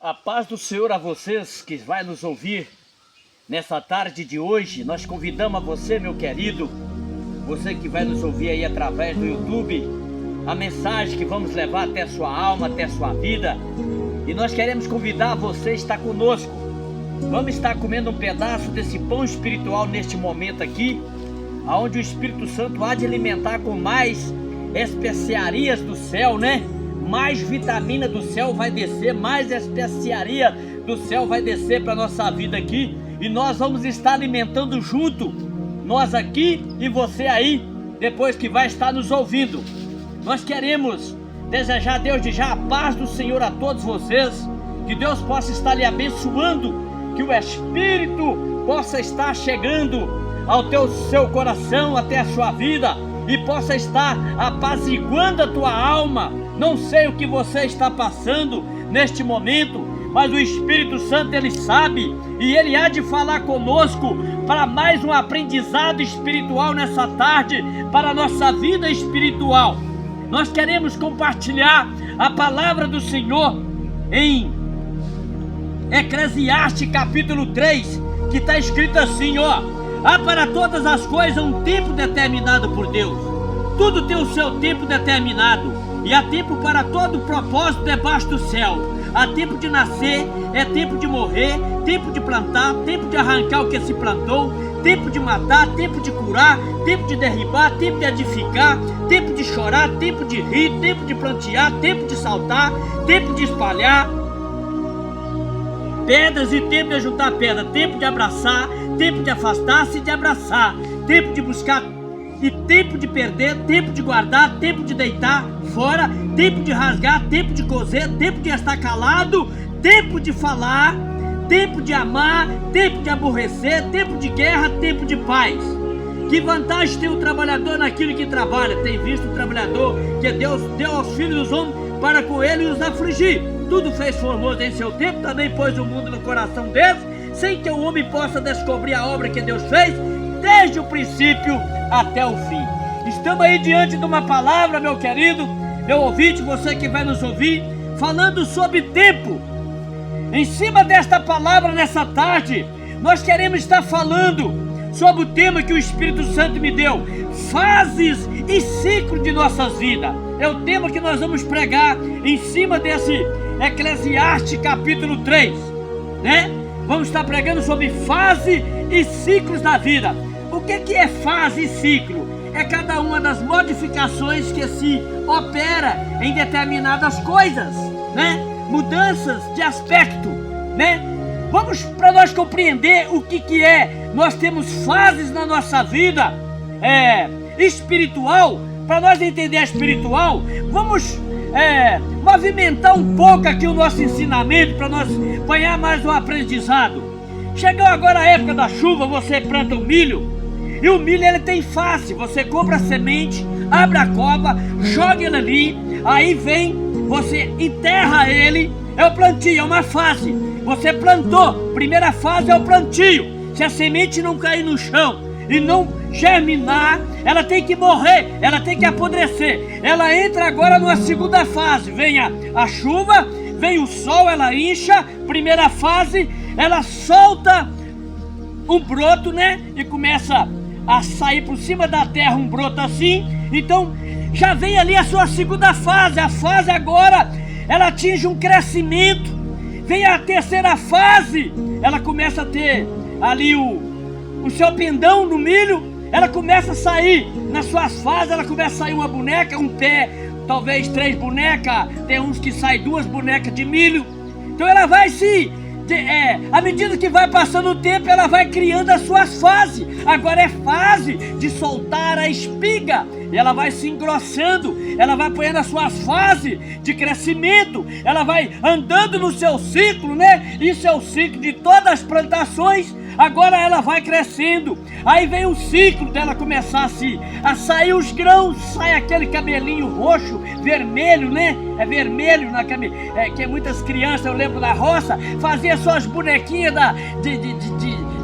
A paz do Senhor a vocês que vai nos ouvir nessa tarde de hoje. Nós convidamos a você, meu querido, você que vai nos ouvir aí através do YouTube, a mensagem que vamos levar até a sua alma, até a sua vida. E nós queremos convidar você a estar conosco. Vamos estar comendo um pedaço desse pão espiritual neste momento aqui, onde o Espírito Santo há de alimentar com mais especiarias do céu, né? Mais vitamina do céu vai descer, mais especiaria do céu vai descer para nossa vida aqui, e nós vamos estar alimentando junto, nós aqui e você aí, depois que vai estar nos ouvindo. Nós queremos desejar a Deus de já a paz do Senhor a todos vocês, que Deus possa estar lhe abençoando, que o Espírito possa estar chegando ao seu coração, até a sua vida, e possa estar apaziguando a tua alma. Não sei o que você está passando neste momento, mas o Espírito Santo, Ele sabe, e Ele há de falar conosco para mais um aprendizado espiritual nessa tarde, para a nossa vida espiritual. Nós queremos compartilhar a palavra do Senhor em Eclesiastes capítulo 3, que está escrito assim, ó: há para todas as coisas um tempo determinado por Deus, tudo tem o seu tempo determinado, e há tempo para todo propósito debaixo do céu. Há tempo de nascer, é tempo de morrer, tempo de plantar, tempo de arrancar o que se plantou, tempo de matar, tempo de curar, tempo de derribar, tempo de edificar, tempo de chorar, tempo de rir, tempo de plantear, tempo de saltar, tempo de espalhar pedras e tempo de ajuntar pedra, tempo de abraçar, tempo de afastar-se e de abraçar, tempo de buscar e tempo de perder, tempo de guardar, tempo de deitar fora, tempo de rasgar, tempo de coser, tempo de estar calado, tempo de falar, tempo de amar, tempo de aborrecer, tempo de guerra, tempo de paz. Que vantagem tem o trabalhador naquilo que trabalha? Tem visto o trabalhador que Deus deu aos filhos dos homens para com ele os afligir. Tudo fez formoso em seu tempo, também pôs o mundo no coração deles, sem que o homem possa descobrir a obra que Deus fez desde o princípio até o fim. Estamos aí diante de uma palavra, meu querido, meu ouvinte, você que vai nos ouvir, falando sobre tempo. Em cima desta palavra, nessa tarde, nós queremos estar falando sobre o tema que o Espírito Santo me deu: fases e ciclo de nossas vidas. É o tema que nós vamos pregar em cima desse Eclesiastes capítulo 3, né? Vamos estar pregando sobre fase e ciclos da vida. O que é fase e ciclo? É cada uma das modificações que se opera em determinadas coisas, né? Mudanças de aspecto, né? Vamos, para nós compreender o que é. Nós temos fases na nossa vida espiritual. Para nós entender a espiritual, vamos movimentar um pouco aqui o nosso ensinamento, para nós apanhar mais um aprendizado. Chegou agora a época da chuva, você planta o milho, e o milho ele tem fase. Você compra a semente, abre a cova, joga ele ali, aí vem, você enterra ele, é o plantio, é uma fase. Você plantou, primeira fase é o plantio. Se a semente não cair no chão e não germinar, ela tem que morrer, ela tem que apodrecer. Ela entra agora numa segunda fase, vem a chuva, vem o sol, ela incha, primeira fase, ela solta um broto, né? E começa a sair por cima da terra um broto assim. Então já vem ali a sua segunda fase. A fase agora, ela atinge um crescimento. Vem a terceira fase, ela começa a ter ali o seu pendão no milho. Ela começa a sair nas suas fases, ela começa a sair uma boneca, um pé, talvez 3 bonecas, tem uns que saem 2 bonecas de milho. Então ela vai à medida que vai passando o tempo, ela vai criando as suas fases. Agora é fase de soltar a espiga, e ela vai se engrossando, ela vai apanhando as suas fases de crescimento, ela vai andando no seu ciclo, né? Isso é o ciclo de todas as plantações. Agora ela vai crescendo, aí vem o ciclo dela começar a sair os grãos, sai aquele cabelinho roxo, vermelho, né? É vermelho que muitas crianças, eu lembro da roça, faziam suas bonequinhas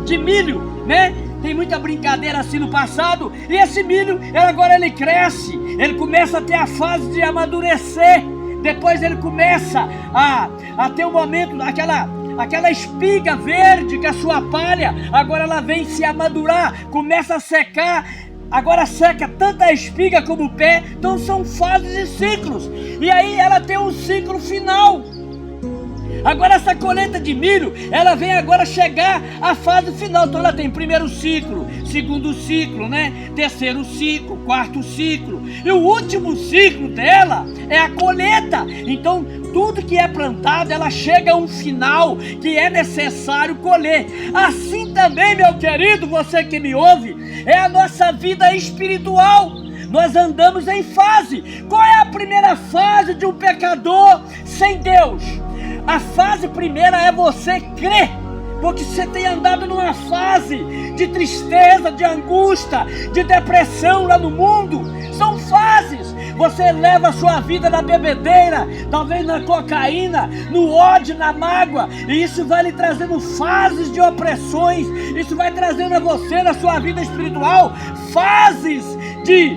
de milho, né? Tem muita brincadeira assim no passado. E esse milho, agora ele cresce, ele começa a ter a fase de amadurecer, Depois ele começa a ter um momento, aquela espiga verde que a sua palha, agora ela vem se amadurar, começa a secar. Agora seca tanto a espiga como o pé. Então são fases e ciclos. E aí ela tem um ciclo final. Agora essa colheita de milho, ela vem agora chegar à fase final. Então ela tem primeiro ciclo, segundo ciclo, né? Terceiro ciclo, quarto ciclo. E o último ciclo dela é a colheita. Então tudo que é plantado, ela chega a um final que é necessário colher. Assim também, meu querido, você que me ouve, é a nossa vida espiritual. Nós andamos em fase. Qual é a primeira fase de um pecador sem Deus? A fase primeira é você crer, porque você tem andado numa fase de tristeza, de angústia, de depressão lá no mundo. São fases. Você leva a sua vida na bebedeira, talvez na cocaína, no ódio, na mágoa, e isso vai lhe trazendo fases de opressões. Isso vai trazendo a você, na sua vida espiritual, fases de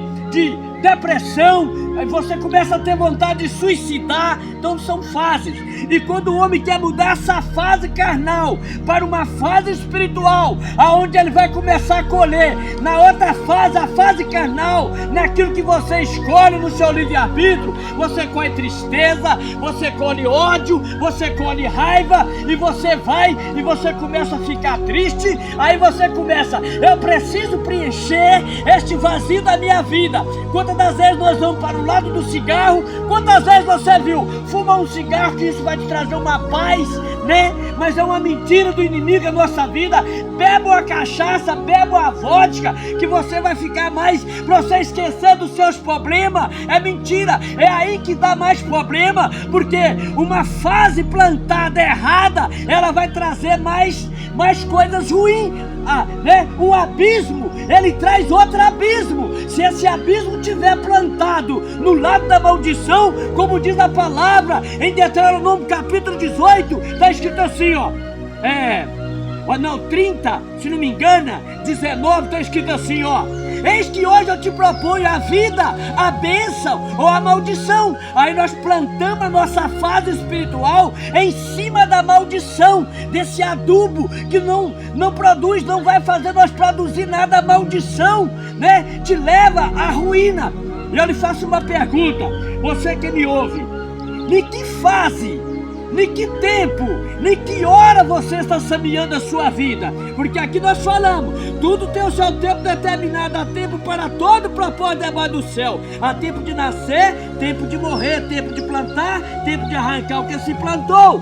depressão. Aí você começa a ter vontade de suicidar. Então são fases. E quando o homem quer mudar essa fase carnal para uma fase espiritual, aonde ele vai começar a colher na outra fase, a fase carnal, naquilo que você escolhe no seu livre-arbítrio, você colhe tristeza, você colhe ódio, você colhe raiva, e você vai e você começa a ficar triste. Aí você começa: eu preciso preencher este vazio da minha vida. Quantas das vezes nós vamos para o lado do cigarro? Quantas vezes você viu fumar um cigarro, que isso vai te trazer uma paz, né? Mas é uma mentira do inimigo a nossa vida. Beba uma cachaça, beba uma vodka, que você vai ficar mais, para você esquecer dos seus problemas. É mentira, é aí que dá mais problema, porque uma fase plantada errada, ela vai trazer mais coisas ruins, né? Um abismo, ele traz outro abismo. Se esse abismo tiver plantado no lado da maldição, como diz a palavra em Deuteronômio capítulo 18, está escrito assim, 30, se não me engano, 19, está escrito assim, eis que hoje eu te proponho a vida, a bênção ou a maldição. Aí nós plantamos a nossa fase espiritual em cima da maldição, desse adubo que não produz, não vai fazer nós produzir nada. A maldição, né, te leva à ruína. E eu lhe faço uma pergunta, você que me ouve: em que fase, em que tempo, em que hora você está semeando a sua vida? Porque aqui nós falamos, tudo tem o seu tempo determinado. Há tempo para todo propósito debaixo do céu. Há tempo de nascer, tempo de morrer, tempo de plantar, tempo de arrancar o que se plantou,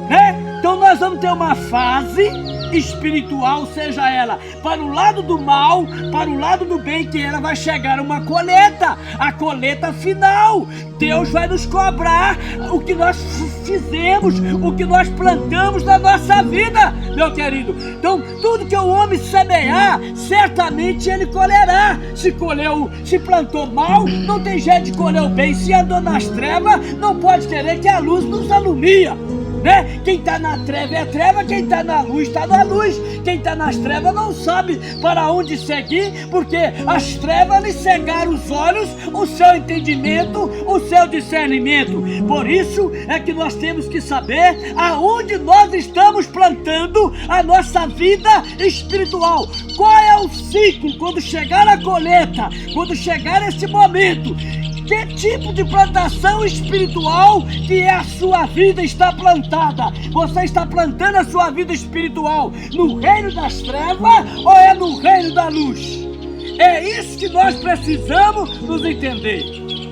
né? Então nós vamos ter uma fase espiritual, seja ela para o lado do mal, para o lado do bem, que ela vai chegar uma colheita, a colheita final. Deus vai nos cobrar o que nós fizemos, o que nós plantamos na nossa vida, meu querido. Então tudo que o homem semear, certamente ele colherá. Se plantou mal, não tem jeito de colher o bem. Se andou nas trevas, não pode querer que a luz nos alumia, né? Quem está na treva é treva, quem está na luz está na luz. Quem está nas trevas não sabe para onde seguir, porque as trevas lhe cegaram os olhos, o seu entendimento, o seu discernimento. Por isso é que nós temos que saber aonde nós estamos plantando a nossa vida espiritual. Qual é o ciclo? Quando chegar a colheita, quando chegar esse momento, que tipo de plantação espiritual que é a sua vida está plantada? Você está plantando a sua vida espiritual no reino das trevas ou é no reino da luz? É isso que nós precisamos nos entender.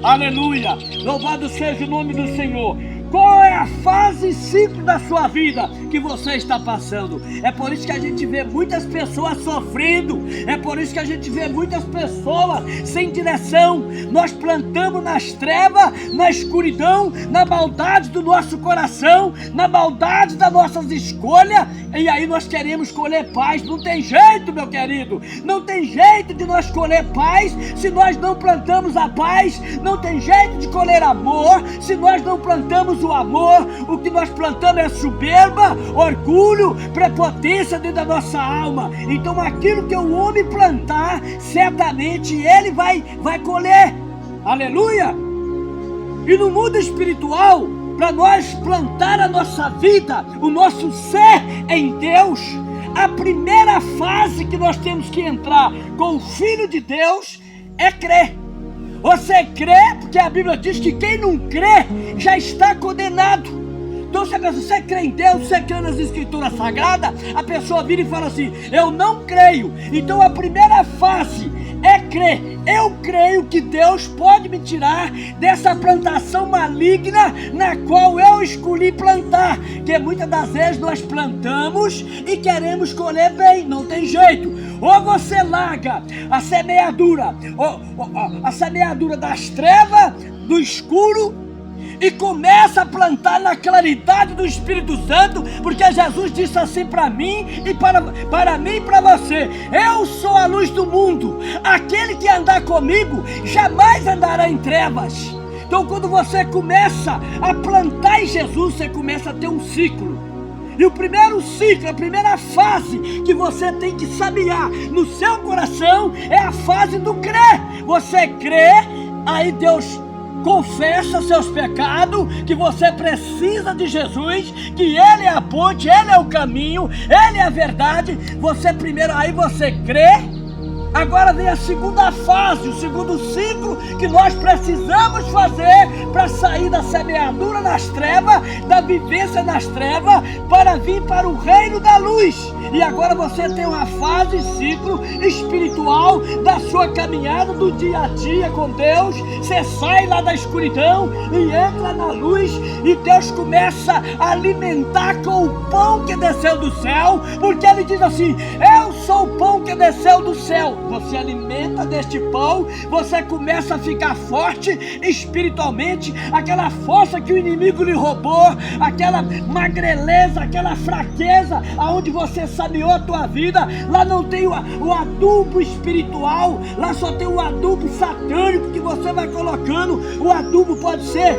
Aleluia! Louvado seja o nome do Senhor. Qual é a fase e ciclo da sua vida que você está passando? É por isso que a gente vê muitas pessoas sofrendo. É por isso que a gente vê muitas pessoas sem direção. Nós plantamos nas trevas, na escuridão, na maldade do nosso coração, na maldade das nossas escolhas. E aí nós queremos colher paz. Não tem jeito, meu querido. Não tem jeito de nós colher paz se nós não plantamos a paz. Não tem jeito de colher amor se nós não plantamos o amor. O que nós plantamos é soberba, orgulho, prepotência dentro da nossa alma. Então aquilo que o homem plantar, certamente ele vai colher. Aleluia! E no mundo espiritual, para nós plantar a nossa vida, o nosso ser em Deus, a primeira fase que nós temos que entrar com o Filho de Deus é crer. Você crê, porque a Bíblia diz que quem não crê já está condenado. Então você crê em Deus, você crê nas Escrituras Sagradas, a pessoa vira e fala assim: eu não creio. Então a primeira fase é crer. Eu creio que Deus pode me tirar dessa plantação maligna na qual eu escolhi plantar. Que muitas das vezes nós plantamos e queremos colher bem, não tem jeito. Ou você larga a semeadura, a semeadura das trevas, do escuro, e começa a plantar na claridade do Espírito Santo, porque Jesus disse assim para mim e para mim e para você: eu sou a luz do mundo, aquele que andar comigo jamais andará em trevas. Então quando você começa a plantar em Jesus, você começa a ter um ciclo. E o primeiro ciclo, a primeira fase que você tem que sabiar no seu coração é a fase do crer. Você crê, aí Deus confessa seus pecados, que você precisa de Jesus, que Ele é a ponte, Ele é o caminho, Ele é a verdade. Você primeiro, aí você crê. Agora vem a segunda fase, o segundo ciclo que nós precisamos fazer para sair da semeadura nas trevas, da vivência nas trevas, para vir para o reino da luz. E agora você tem uma fase, ciclo espiritual da sua caminhada do dia a dia com Deus. Você sai lá da escuridão e entra na luz, e Deus começa a alimentar com o pão que desceu do céu, porque Ele diz assim: eu sou o pão que desceu do céu. Você alimenta deste pão, você começa a ficar forte espiritualmente. Aquela força que o inimigo lhe roubou, aquela magreleza, aquela fraqueza, aonde você sameou a tua vida, lá não tem o adubo espiritual, lá só tem o adubo satânico que você vai colocando. O adubo pode ser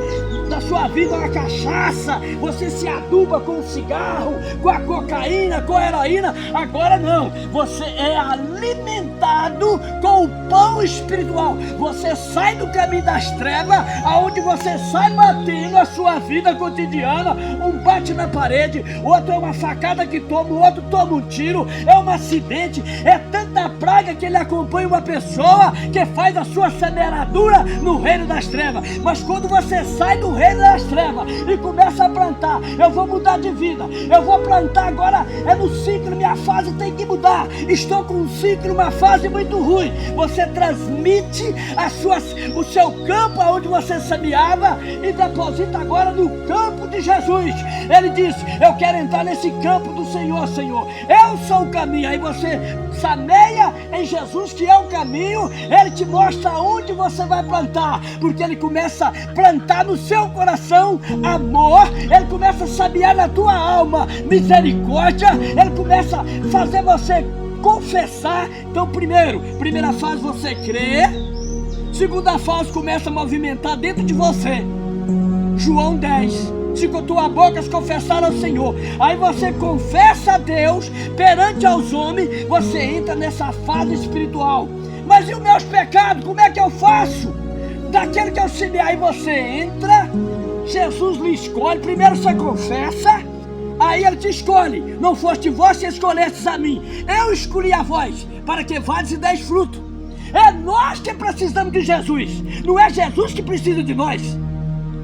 da sua vida uma cachaça, você se aduba com o cigarro, com a cocaína, com a heroína. Agora não, você é alimentado com o pão espiritual. Você sai do caminho das trevas, aonde você sai batendo a sua vida cotidiana. Um bate na parede, outro é uma facada que toma, o outro toma um tiro, é um acidente, é tanta praga que ele acompanha uma pessoa que faz a sua semeadura no reino das trevas. Mas quando você sai do reino das trevas e começa a plantar, eu vou mudar de vida, eu vou plantar agora, é no ciclo, minha fase tem que mudar, estou com um ciclo, uma fase muito ruim. Você transmite o seu campo aonde você semeava e deposita agora no campo de Jesus. Ele diz: eu quero entrar nesse campo do Senhor, Senhor, eu sou o caminho. Aí você semeia em Jesus, que é o caminho. Ele te mostra onde você vai plantar, porque Ele começa a plantar no seu coração amor, Ele começa a semear na tua alma misericórdia, Ele começa a fazer você confessar. Então primeira fase você crê, segunda fase começa a movimentar dentro de você. João 10: se com tua boca confessar ao Senhor, aí você confessa a Deus perante aos homens, você entra nessa fase espiritual. Mas e os meus pecados, como é que eu faço? Daquele que eu semeei, aí você entra, Jesus lhe escolhe, primeiro você confessa, aí Ele te escolhe. Não foste vós que escolhestes a mim, eu escolhi a vós, para que vades e deis fruto. É nós que precisamos de Jesus, não é Jesus que precisa de nós.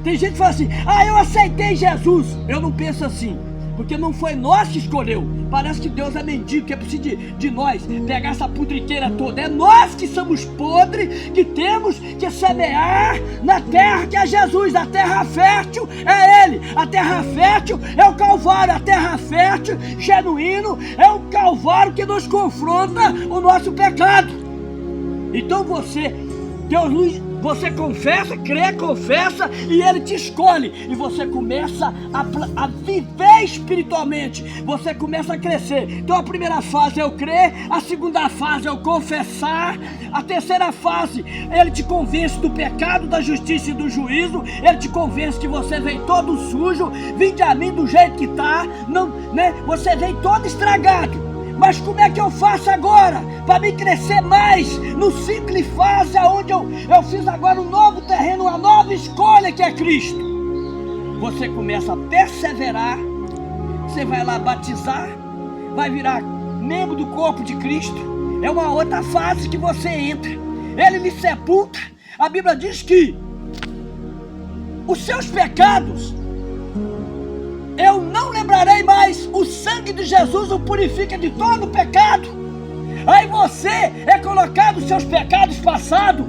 Tem gente que fala assim: eu aceitei Jesus. Eu não penso assim, porque não foi nós que escolheu. Parece que Deus é mendigo, que precisa de nós pegar essa pudriqueira toda. É nós que somos podres, que temos que semear na terra que é Jesus. A terra fértil é Ele, a terra fértil é o Calvário, a terra fértil, genuíno, é o Calvário que nos confronta o nosso pecado. Então você confessa, crê, confessa, e Ele te escolhe, e você começa a viver espiritualmente, você começa a crescer. Então a primeira fase é o crer, a segunda fase é o confessar, a terceira fase Ele te convence do pecado, da justiça e do juízo. Ele te convence que você vem todo sujo, vinde a mim do jeito que está, não, né? Você vem todo estragado, Mas como é que eu faço agora para me crescer mais no ciclo e fase onde eu fiz agora um novo terreno, uma nova escolha que é Cristo? Você começa a perseverar, você vai lá batizar, vai virar membro do corpo de Cristo. É uma outra fase que você entra. Ele lhe sepulta. A Bíblia diz que os seus pecados eu não lembrarei mais. O sangue de Jesus o purifica de todo pecado. Aí você é colocado os seus pecados passados,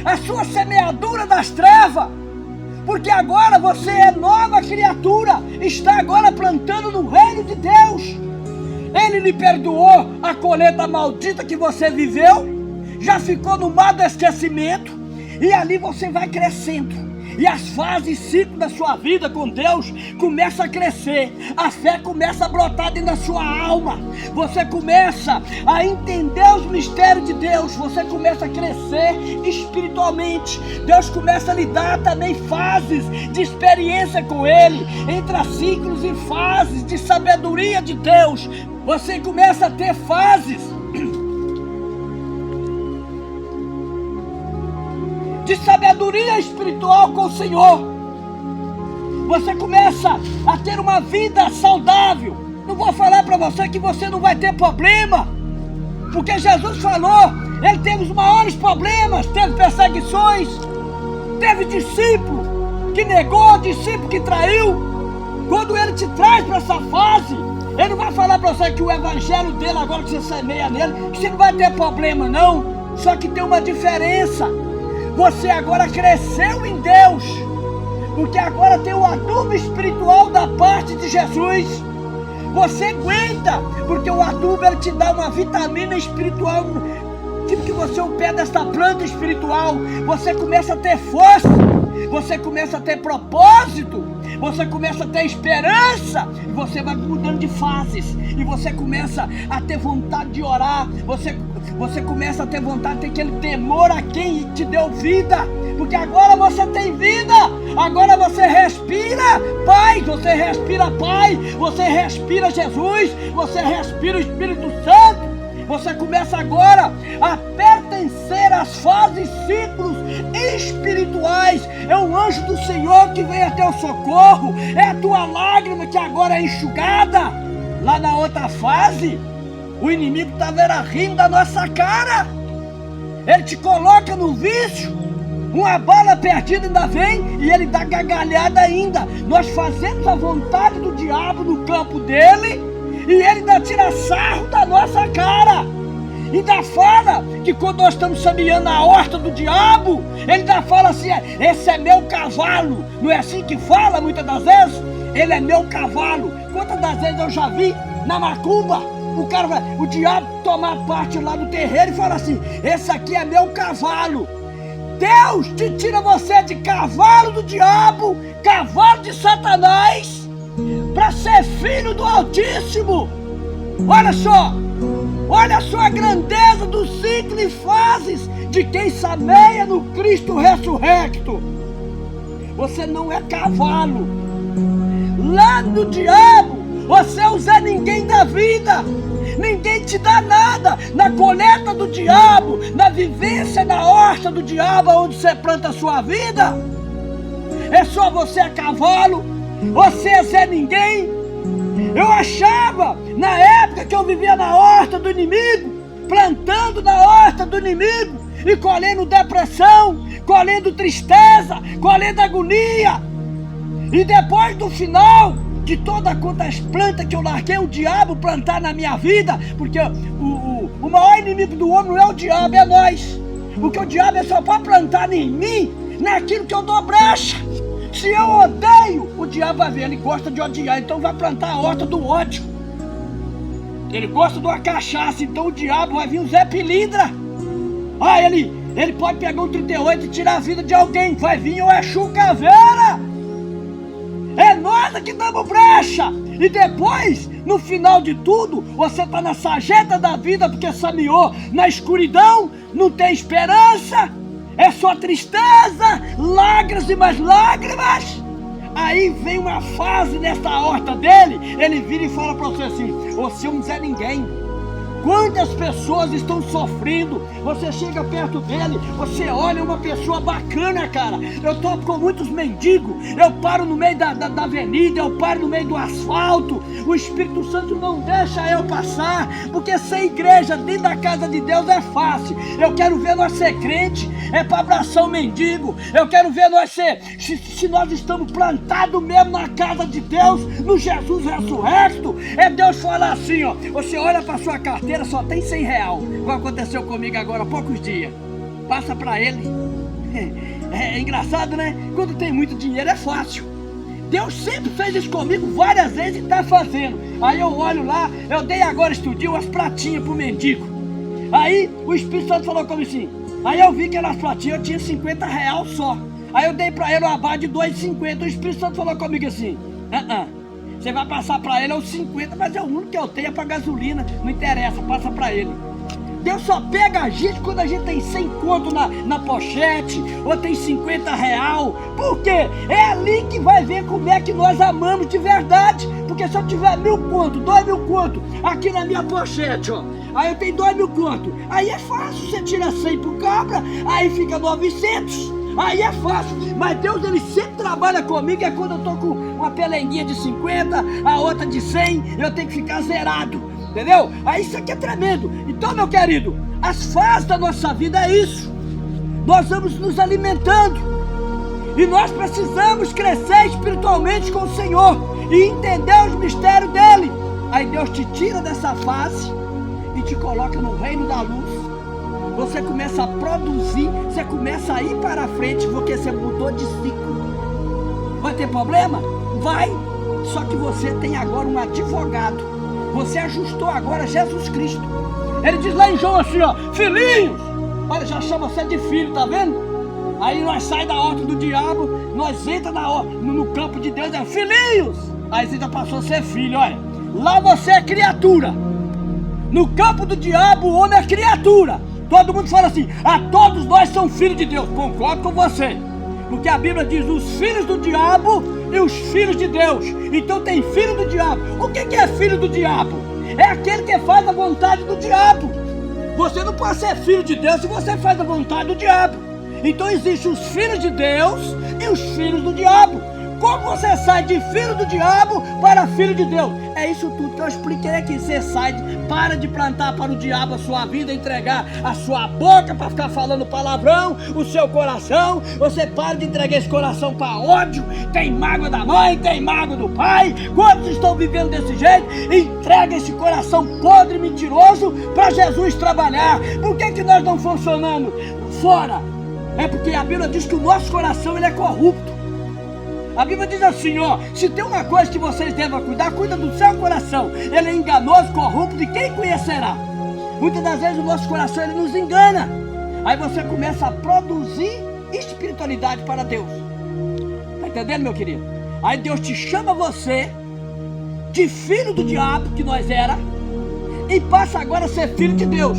a sua semeadura das trevas, porque agora você é nova criatura, está agora plantando no reino de Deus. Ele lhe perdoou a colheita maldita que você viveu, já ficou no mar do esquecimento, e ali você vai crescendo. E as fases e ciclos da sua vida com Deus começa a crescer. A fé começa a brotar dentro da sua alma. Você começa a entender os mistérios de Deus. Você começa a crescer espiritualmente. Deus começa a lhe dar também fases de experiência com Ele. Entra ciclos e fases de sabedoria de Deus. Você começa a ter fases de sabedoria espiritual com o Senhor. Você começa a ter uma vida saudável. Não vou falar para você que você não vai ter problema, porque Jesus falou, Ele teve os maiores problemas, teve perseguições, teve discípulo que negou, discípulo que traiu. Quando Ele te traz para essa fase, Ele não vai falar para você que o evangelho dele, agora que você semeia nele, que você não vai ter problema não. Só que tem uma diferença. Você agora cresceu em Deus, porque agora tem o adubo espiritual da parte de Jesus. Você aguenta, porque o adubo ele te dá uma vitamina espiritual, tipo que você é o pé desta planta espiritual. Você começa a ter força, você começa a ter propósito, você começa a ter esperança, e você vai mudando de fases, e você começa a ter vontade de orar, você começa a ter vontade de ter aquele temor a quem te deu vida, porque agora você tem vida, agora você respira paz, você respira Pai, você respira Jesus, você respira o Espírito Santo. Você começa agora a pertencer às fases e ciclos espirituais. É o anjo do Senhor que vem até o socorro. É a tua lágrima que agora é enxugada. Lá na outra fase, o inimigo estava rindo da nossa cara. Ele te coloca no vício. Uma bala perdida ainda vem e ele dá gargalhada ainda. Nós fazemos a vontade do diabo no campo dele e ele ainda tira sarro da nossa cara. Ainda fala que quando nós estamos semeando a horta do diabo, ele ainda fala assim, esse é meu cavalo. Não é assim que fala muitas das vezes? Ele é meu cavalo. Quantas das vezes eu já vi na macumba, o diabo tomar parte lá do terreiro e fala assim, esse aqui é meu cavalo. Deus te tira você de cavalo do diabo, cavalo de Satanás, para ser filho do Altíssimo. Olha só a grandeza do ciclo e fases de quem semeia no Cristo ressurrecto. Você não é cavalo. Lá no diabo, você é o Zé Ninguém da vida. Ninguém te dá nada. Na colheita do diabo, na vivência na horta do diabo, onde você planta a sua vida, é só você é cavalo. Você é Zé Ninguém. Eu achava, na época que eu vivia na horta do inimigo, plantando na horta do inimigo e colhendo depressão, colhendo tristeza, colhendo agonia, e depois do final de todas quantas plantas que eu larguei o diabo plantar na minha vida, porque o maior inimigo do homem não é o diabo, é nós, porque o diabo é só para plantar em mim, naquilo que eu dou brecha. Se eu odeio, o diabo vai ver, ele gosta de odiar, então vai plantar a horta do ódio. Ele gosta de uma cachaça, então o diabo vai vir um Zé Pilindra. Ele pode pegar um 38 e tirar a vida de alguém, vai vir o Exu Caveira. É nós que damos brecha. E depois, no final de tudo, você está na sarjeta da vida porque semeou na escuridão, não tem esperança. É só tristeza, lágrimas e mais lágrimas. Aí vem uma fase nessa horta dele, ele vira e fala para você assim, você é um Zé Ninguém, Quantas pessoas estão sofrendo? Você chega perto dele, você olha uma pessoa bacana, cara. Eu tô com muitos mendigos, eu paro no meio da avenida, eu paro no meio do asfalto. O Espírito Santo não deixa eu passar, porque ser igreja dentro da casa de Deus é fácil. Eu quero ver nós ser crente, é para abraçar o mendigo. Eu quero ver nós ser, se nós estamos plantados mesmo na casa de Deus, no Jesus ressurrecto. É Deus falar assim, ó, você olha para sua carteira, só tem R$100, como aconteceu comigo agora há poucos dias. Passa para ele. É engraçado, né? Quando tem muito dinheiro é fácil. Deus sempre fez isso comigo várias vezes e está fazendo. Aí eu olho lá, eu dei agora estudinho umas pratinhas pro mendigo. Aí o Espírito Santo falou comigo assim. Aí eu vi que eram as pratinhas, eu tinha R$50 só. Aí eu dei para ele uma barra de R$2,50. O Espírito Santo falou comigo assim: você vai passar para ele os 50, mas é o único que eu tenho, é para gasolina, não interessa, passa para ele. Deus só pega a gente quando a gente tem 100 conto na pochete, ou tem R$50, por quê? É ali que vai ver como é que nós amamos de verdade. Porque se eu tiver 1.000 conto, 2.000 conto aqui na minha pochete, ó, aí eu tenho 2.000 conto, aí é fácil, você tira 100 pro cabra, aí fica 900. Aí é fácil, mas Deus ele sempre trabalha comigo. É quando eu tô com uma pelenguinha de 50, a outra de 100, eu tenho que ficar zerado, entendeu? Aí isso aqui é tremendo. Então, meu querido, as fases da nossa vida é isso. Nós vamos nos alimentando e nós precisamos crescer espiritualmente com o Senhor e entender os mistérios dele. Aí Deus te tira dessa fase e te coloca no reino da luz. Você começa a produzir, você começa a ir para frente, porque você mudou de ciclo. Vai ter problema? Vai! Só que você tem agora um advogado. Você ajustou agora Jesus Cristo. Ele diz lá em João assim, ó: filhinhos! Olha, já chama você de filho, tá vendo? Aí nós saímos da ordem do diabo, nós entramos no campo de Deus, é filhinhos! Aí você já passou a ser filho, olha. Lá você é criatura. No campo do diabo, o homem é criatura. Todo mundo fala assim: todos nós somos filhos de Deus. Concordo com você, porque a Bíblia diz os filhos do diabo e os filhos de Deus. Então tem filho do diabo. O que é filho do diabo? É aquele que faz a vontade do diabo. Você não pode ser filho de Deus se você faz a vontade do diabo. Então existem os filhos de Deus e os filhos do diabo. Como você sai de filho do diabo para filho de Deus? É isso tudo que eu expliquei aqui. Você sai, para de plantar para o diabo a sua vida, entregar a sua boca para ficar falando palavrão, o seu coração. Você para de entregar esse coração para ódio. Tem mágoa da mãe, tem mágoa do pai. Quantos estão vivendo desse jeito? Entrega esse coração podre e mentiroso para Jesus trabalhar. Por que nós não funcionamos fora? É porque a Bíblia diz que o nosso coração ele é corrupto. A Bíblia diz assim, ó: se tem uma coisa que vocês devem cuidar, cuida do seu coração. Ele é enganoso, corrupto, e quem conhecerá? Muitas das vezes o nosso coração ele nos engana. Aí você começa a produzir espiritualidade para Deus. Tá entendendo, meu querido? Aí Deus te chama você de filho do diabo, que nós era, e passa agora a ser filho de Deus.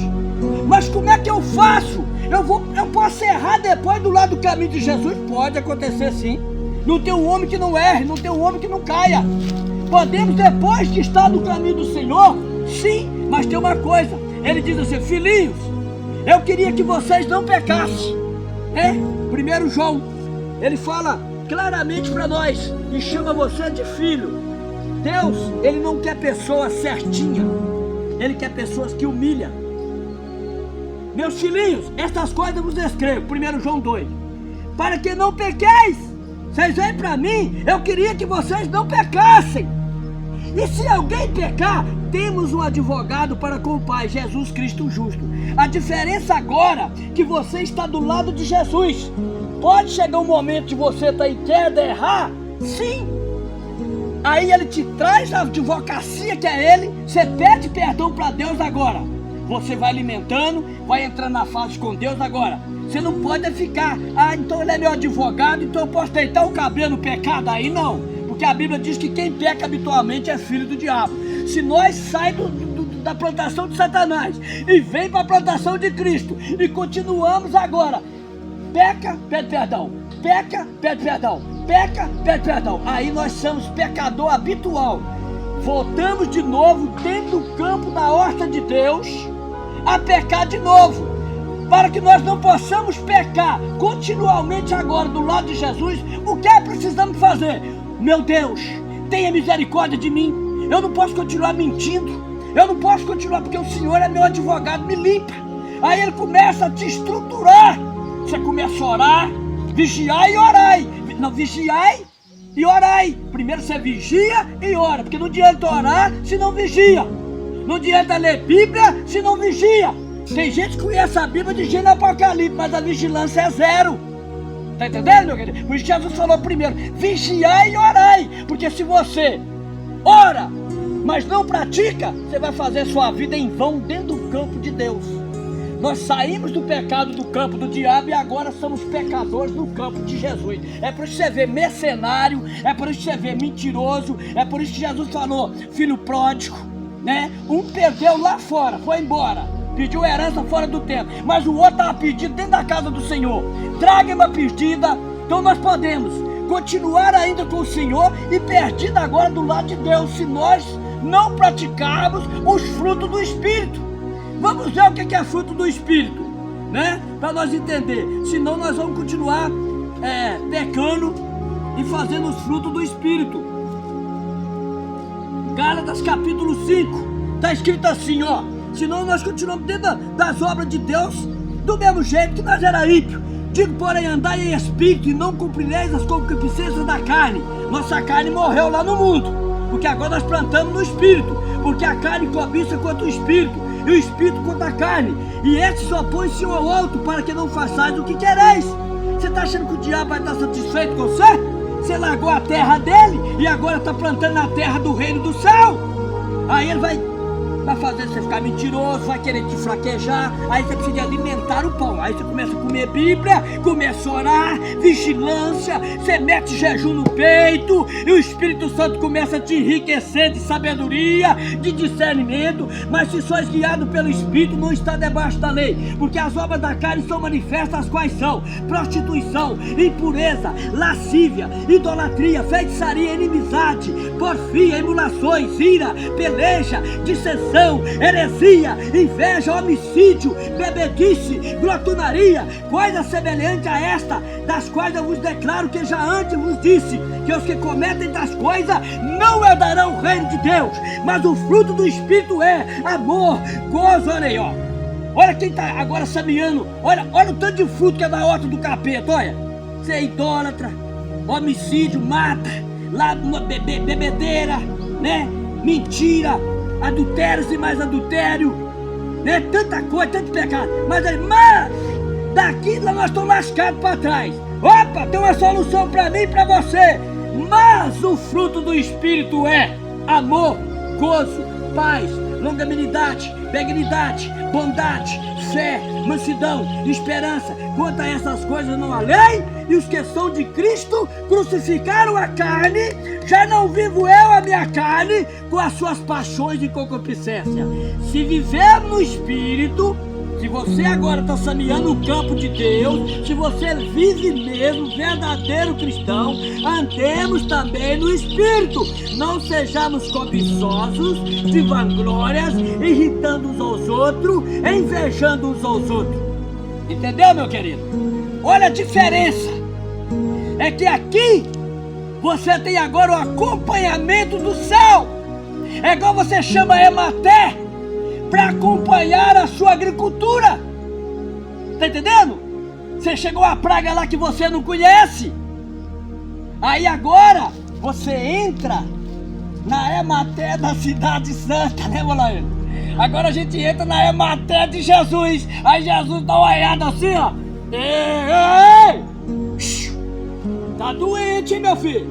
Mas como é que eu faço? Eu posso errar depois do lado do caminho de Jesus? Pode acontecer sim. Não tem um homem que não erre, não tem um homem que não caia. Podemos, depois de estar no caminho do Senhor, sim, mas tem uma coisa. Ele diz assim: filhinhos, eu queria que vocês não pecassem. 1 João, ele fala claramente para nós e chama você de filho. Deus, ele não quer pessoas certinhas, ele quer pessoas que humilham. Meus filhinhos, estas coisas eu vos escrevo, 1 João 2, para que não pequeis. Vocês vêm para mim, eu queria que vocês não pecassem. E se alguém pecar, temos um advogado para com o Pai, Jesus Cristo justo. A diferença agora é que você está do lado de Jesus. Pode chegar um momento de você estar em queda, errar, sim. Aí ele te traz a advocacia que é ele, você pede perdão para Deus agora. Você vai alimentando, vai entrando na fase com Deus agora. Você não pode ficar: então ele é meu advogado, então eu posso deitar o cabelo no pecado. Aí não, porque a Bíblia diz que quem peca habitualmente é filho do diabo. Se nós saímos da plantação de Satanás e vem para a plantação de Cristo e continuamos agora, peca, pede perdão, peca, pede perdão, peca, pede perdão, aí nós somos pecador habitual. voltamos de novo dentro do campo da horta de Deus a pecar de novo, para que nós não possamos pecar continuamente agora do lado de Jesus. O que precisamos fazer? Meu Deus, tenha misericórdia de mim, eu não posso continuar mentindo, eu não posso continuar, porque o Senhor é meu advogado, me limpa. Aí ele começa a te estruturar, você começa a orar, vigiai e orai. Não, vigiai e orai. Primeiro você vigia e ora, porque não adianta orar se não vigia, não adianta ler Bíblia se não vigia. Tem gente que conhece a Bíblia de Gênesis e Apocalipse, mas a vigilância é zero. Tá entendendo, meu querido? Por isso Jesus falou primeiro, vigiai e orai. Porque se você ora, mas não pratica, você vai fazer sua vida em vão dentro do campo de Deus. Nós saímos do pecado do campo do diabo e agora somos pecadores no campo de Jesus. É por isso que você vê mercenário, é por isso que você vê mentiroso, é por isso que Jesus falou, filho pródigo, né? Um perdeu lá fora, foi embora, pediu herança fora do templo, mas o outro estava pedindo dentro da casa do Senhor. Traga uma pedida. Então nós podemos continuar ainda com o Senhor e perdido agora do lado de Deus, se nós não praticarmos os frutos do Espírito. Vamos ver o que é fruto do Espírito, né? Para nós entender. Senão nós vamos continuar pecando e fazendo os frutos do Espírito. Gálatas capítulo 5, está escrito assim, ó. Senão nós continuamos dentro das obras de Deus do mesmo jeito que nós era ímpio. Digo, porém, andai em espírito e não cumprireis as concupiscências da carne. Nossa carne morreu lá no mundo, porque agora nós plantamos no Espírito. Porque a carne cobiça contra o Espírito, e o Espírito contra a carne, e estes se opõem-se um ao outro, para que não façais o que quereis. Você está achando que o diabo vai estar satisfeito com você? Você largou a terra dele, e agora está plantando na terra do reino do céu. Aí ele vai fazer você ficar mentiroso, vai querer te fraquejar. Aí você precisa de alimentar o pão. Aí você começa a comer Bíblia, começa a orar, vigilância, você mete jejum no peito, e o Espírito Santo começa a te enriquecer de sabedoria, de discernimento. Mas se sois guiado pelo Espírito, não está debaixo da lei, porque as obras da carne são manifestas, as quais são prostituição, impureza, lascívia, idolatria, feitiçaria, inimizade, porfia, emulações, ira, peleja, dissensão, heresia, inveja, homicídio, bebedice, glotonaria, coisa semelhante a esta, das quais eu vos declaro que já antes vos disse, que os que cometem tais coisas não herdarão o reino de Deus. Mas o fruto do Espírito é amor, gozo, olha aí, ó. Olha quem está agora semeando, olha o tanto de fruto que é da horta do capeta, olha. Você é idólatra, homicídio, mata, lá bebedeira, né? Mentira, adultérios e mais adultério, né? Tanta coisa, tanto pecado. Mas daqui nós estamos lascados para trás. Opa, tem uma solução para mim e para você. Mas o fruto do Espírito é amor, gozo, paz, longanimidade, benignidade, bondade, fé, mansidão, esperança. Quanto a essas coisas não há lei, e os que são de Cristo crucificaram a carne. Já não vivo eu a minha carne com as suas paixões e concupiscência. Se viver no Espírito, se você agora está semeando no campo de Deus, se você vive mesmo, verdadeiro cristão, andemos também no Espírito. Não sejamos cobiçosos, de vanglórias, irritando uns aos outros, invejando uns aos outros. Entendeu, meu querido? Olha a diferença. É que aqui você tem agora o acompanhamento do céu. É igual você chama Emater para acompanhar a sua agricultura. Tá entendendo? Você chegou a praga lá que você não conhece. Aí agora você entra na Emater da Cidade Santa, né, Molaino? Agora a gente entra na Emater de Jesus. Aí Jesus dá uma olhada assim, ó. Ei! Tá doente, hein, meu filho?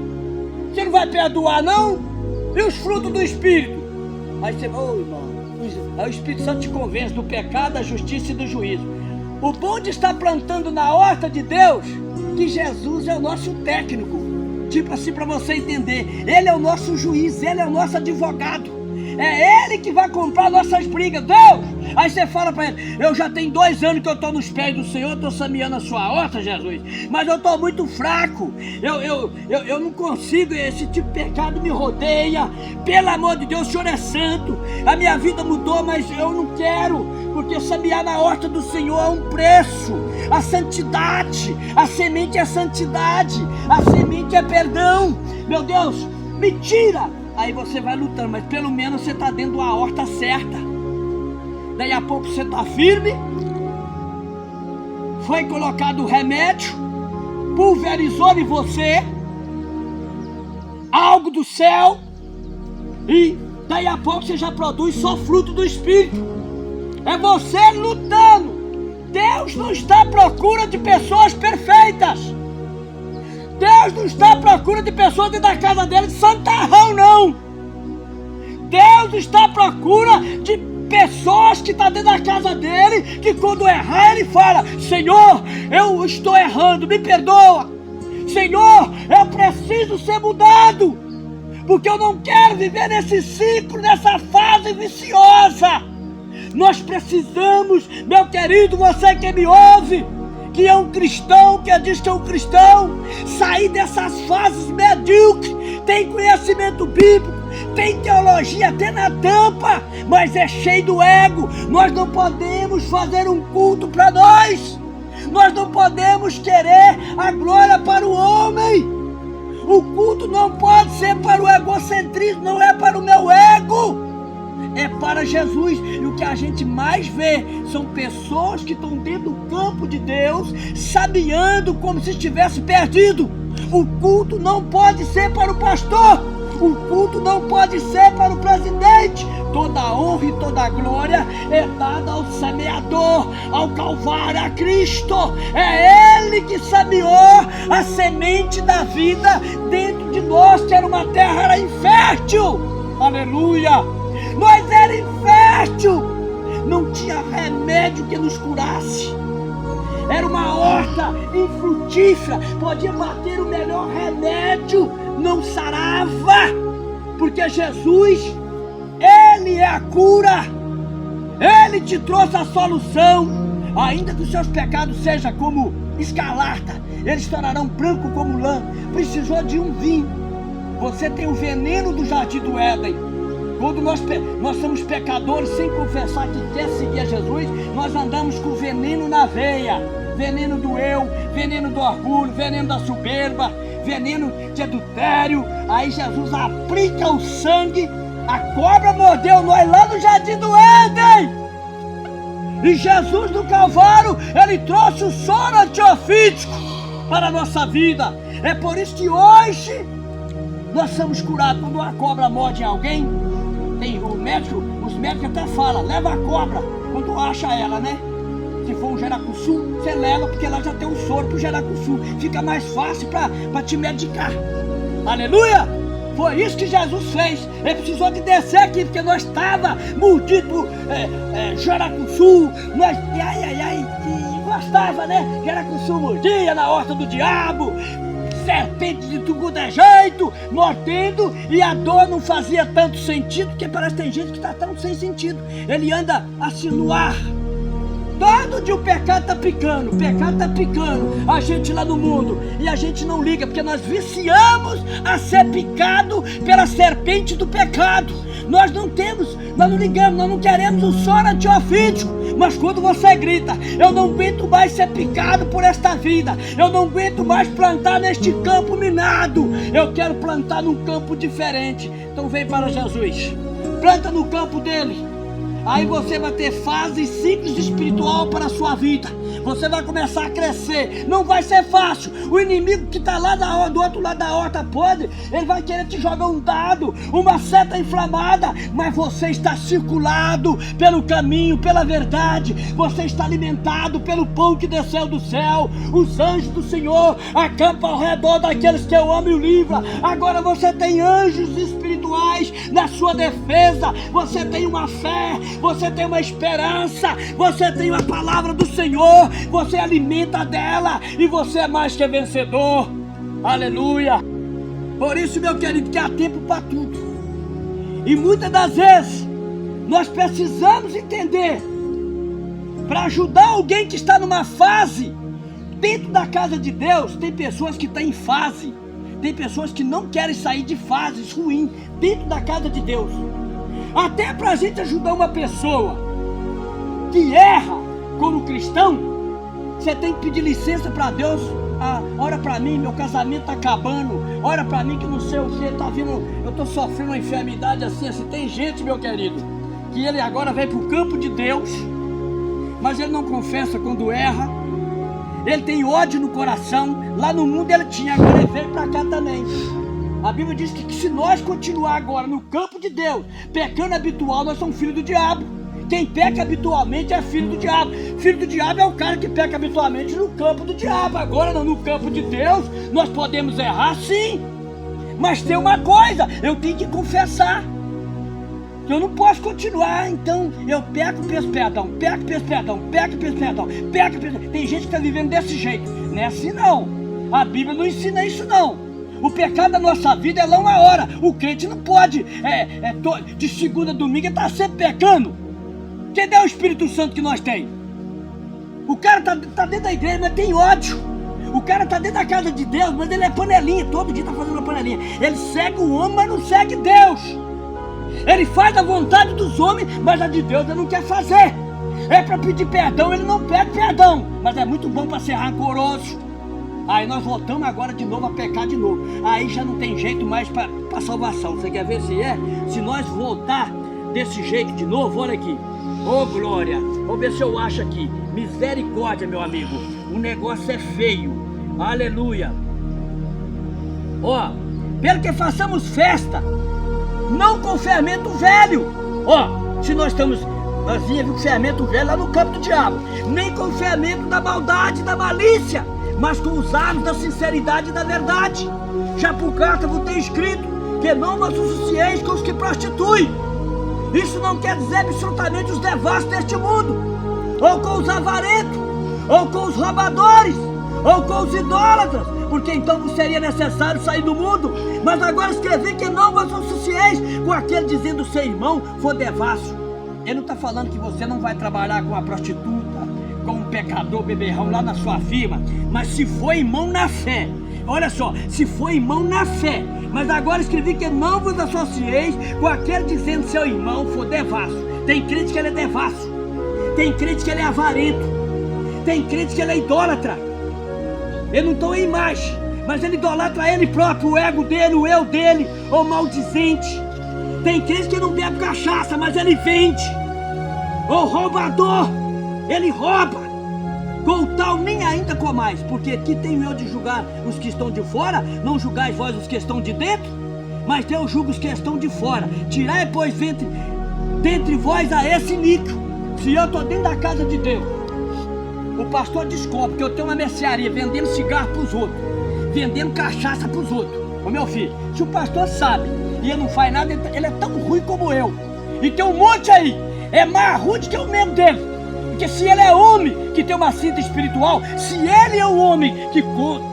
Você não vai perdoar, não? E os frutos do Espírito? Aí você, irmão, aí o Espírito Santo te convence do pecado, da justiça e do juízo. O bom de estar plantando na horta de Deus, que Jesus é o nosso técnico. Tipo assim, para você entender, Ele é o nosso juiz, Ele é o nosso advogado. É Ele que vai comprar nossas brigas. Deus, Aí você fala para ele: eu já tenho 2 anos que eu estou nos pés do Senhor, estou sameando a sua horta, Jesus, mas eu estou muito fraco, eu não consigo, esse tipo de pecado me rodeia. Pelo amor de Deus, o Senhor é santo, a minha vida mudou, mas eu não quero, porque samear na horta do Senhor é um preço. A santidade, a semente é santidade, a semente é perdão. Meu Deus, me tira! Aí você vai lutando, mas pelo menos você está dentro da horta certa. Daí a pouco você está firme. Foi colocado o remédio, pulverizou em você algo do céu, e daí a pouco você já produz só fruto do Espírito. É você lutando. Deus não está à procura de pessoas perfeitas. Deus não está à procura de pessoas dentro da casa dele de santarrão, não. Deus está à procura de pessoas que estão dentro da casa dele, que quando errar ele fala: Senhor, eu estou errando, me perdoa. Senhor, eu preciso ser mudado, porque eu não quero viver nesse ciclo, nessa fase viciosa. Nós precisamos, meu querido, você que me ouve, que é um cristão, que diz que é um cristão, sair dessas fases medíocres. Tem conhecimento bíblico, tem teologia até na tampa, mas é cheio do ego. Nós não podemos fazer um culto para nós. Nós não podemos querer a glória para o homem. O culto não pode ser para o egocentrismo, não é para o meu ego. É para Jesus. E o que a gente mais vê são pessoas que estão dentro do campo de Deus, sabiando como se estivesse perdido. O culto não pode ser para o pastor. O culto não pode ser para o presidente. Toda a honra e toda a glória é dada ao semeador, ao Calvário, a Cristo. É Ele que semeou a semente da vida dentro de nós, que era uma terra infértil. Aleluia! Nós era infértil, não tinha remédio que nos curasse. Era uma horta infrutífera, podia bater o melhor remédio, não sarava, porque Jesus, Ele é a cura. Ele te trouxe a solução. Ainda que os seus pecados sejam como escarlata, eles tornarão branco como lã. Precisou de um vinho. Você tem o veneno do jardim do Éden. Quando nós somos pecadores sem confessar que quer seguir a Jesus, nós andamos com veneno na veia. Veneno do eu, veneno do orgulho, veneno da soberba, veneno de adultério. Aí Jesus aplica o sangue, a cobra mordeu nós lá no jardim do Éden. E Jesus no Calvário, Ele trouxe o soro antiofídico para a nossa vida. É por isso que hoje nós somos curados. Quando uma cobra morde em alguém, os médicos até falam: leva a cobra quando acha ela, né? Se for um jaracuçu, você leva, porque ela já tem um soro pro jaracuçu. Fica mais fácil para te medicar. Aleluia! Foi isso que Jesus fez. Ele precisou de descer aqui, porque nós estava mordido jaracuçu. Nós, gostava, né? Jaracuçu mordia na horta do diabo. Serpente de tudo é jeito, mordendo, e a dor não fazia tanto sentido, porque parece que tem gente que está tão sem sentido. Ele anda assim no ar. Todo dia o pecado está picando, a gente lá no mundo, e a gente não liga, porque nós viciamos a ser picado pela serpente do pecado. Nós não ligamos, nós não queremos o soro antiofídico. Mas quando você grita: eu não aguento mais ser picado por esta vida, eu não aguento mais plantar neste campo minado, eu quero plantar num campo diferente. Então vem para Jesus, planta no campo dele. Aí você vai ter fases, ciclos espiritual para a sua vida. Você vai começar a crescer. Não vai ser fácil. O inimigo que está lá do outro lado da horta podre, ele vai querer te jogar um dado, uma seta inflamada. Mas você está circulado pelo caminho, pela verdade. Você está alimentado pelo pão que desceu do céu. Os anjos do Senhor acampam ao redor daqueles que eu amo e o livra. Agora você tem anjos espirituais na sua defesa. Você tem uma fé, você tem uma esperança, você tem uma palavra do Senhor, você alimenta dela e você é mais que vencedor. Aleluia! Por isso, meu querido, que há tempo para tudo. E muitas das vezes nós precisamos entender para ajudar alguém que está numa fase. Dentro da casa de Deus tem pessoas que estão em fase, tem pessoas que não querem sair de fases ruins dentro da casa de Deus. Até para a gente ajudar uma pessoa que erra como cristão, você tem que pedir licença para Deus. Ora para mim, meu casamento está acabando, ora para mim que não sei o que, tá vindo, eu estou sofrendo uma enfermidade assim. Tem gente, meu querido, que ele agora vai para o campo de Deus, mas ele não confessa quando erra, ele tem ódio no coração. Lá no mundo ele tinha, agora ele veio para cá também. A Bíblia diz que se nós continuar agora no campo de Deus, pecando habitual, nós somos filhos do diabo. Quem peca habitualmente é filho do diabo. Filho do diabo é o cara que peca habitualmente no campo do diabo. Agora no campo de Deus, nós podemos errar sim, mas tem uma coisa, eu tenho que confessar. Eu não posso continuar, então eu peco, peço perdão, peco, peço perdão, peco, peço perdão, peco, peço perdão. Tem gente que está vivendo desse jeito. Não é assim não. A Bíblia não ensina isso não. O pecado da nossa vida é lá uma hora. O crente não pode, de segunda a domingo, estar sempre pecando. Cadê o Espírito Santo que nós temos? O cara tá dentro da igreja, mas tem ódio. O cara tá dentro da casa de Deus, mas ele é panelinha. Todo dia tá fazendo uma panelinha. Ele segue o homem, mas não segue Deus. Ele faz a vontade dos homens, mas a de Deus ele não quer fazer. É para pedir perdão, ele não pede perdão. Mas é muito bom para ser rancoroso. Aí nós voltamos agora de novo a pecar de novo. Aí já não tem jeito mais para salvação. Você quer ver se é? Se nós voltar desse jeito de novo, olha aqui. Ô glória, vou ver se eu acho aqui. Misericórdia, meu amigo. O negócio é feio. Aleluia. Ó, pelo que façamos festa, não com fermento velho. Ó, se nós ia com fermento velho lá no campo do diabo. Nem com fermento da maldade e da malícia, mas com os aros da sinceridade e da verdade. Já por carta vos tenho escrito que não vos associeis com os que prostituem. Isso não quer dizer absolutamente os devassos deste mundo, ou com os avarentos, ou com os roubadores, ou com os idólatras, porque então vos seria necessário sair do mundo. Mas agora escrevi que não vos associeis com aquele dizendo ser irmão for devasso. Ele não está falando que você não vai trabalhar com a prostituta, com um pecador beberrão lá na sua firma, mas se for irmão na fé. Olha só, se for irmão na fé. Mas agora escrevi que não vos associeis com aquele dizendo seu irmão for devasso. Tem crente que ele é devasso, tem crente que ele é avarento, tem crente que ele é idólatra. Ele não está em imagem, mas ele idolatra ele próprio, o ego dele, o eu dele, ou maldizente. Tem crente que não bebe cachaça, mas ele vende. Ou roubador, ele rouba. Com tal nem ainda comais, porque aqui tenho eu de julgar os que estão de fora, não julgais vós os que estão de dentro, mas eu julgo os que estão de fora. Tirai, pois, dentre vós a esse iníquo. Se eu estou dentro da casa de Deus, o pastor descobre que eu tenho uma mercearia vendendo cigarro para os outros, vendendo cachaça para os outros. Ô meu filho, se o pastor sabe e ele não faz nada, ele é tão ruim como eu. E tem um monte aí, é mais ruim do que o mesmo dele. Porque se ele é homem que tem uma cinta espiritual, se ele é o homem que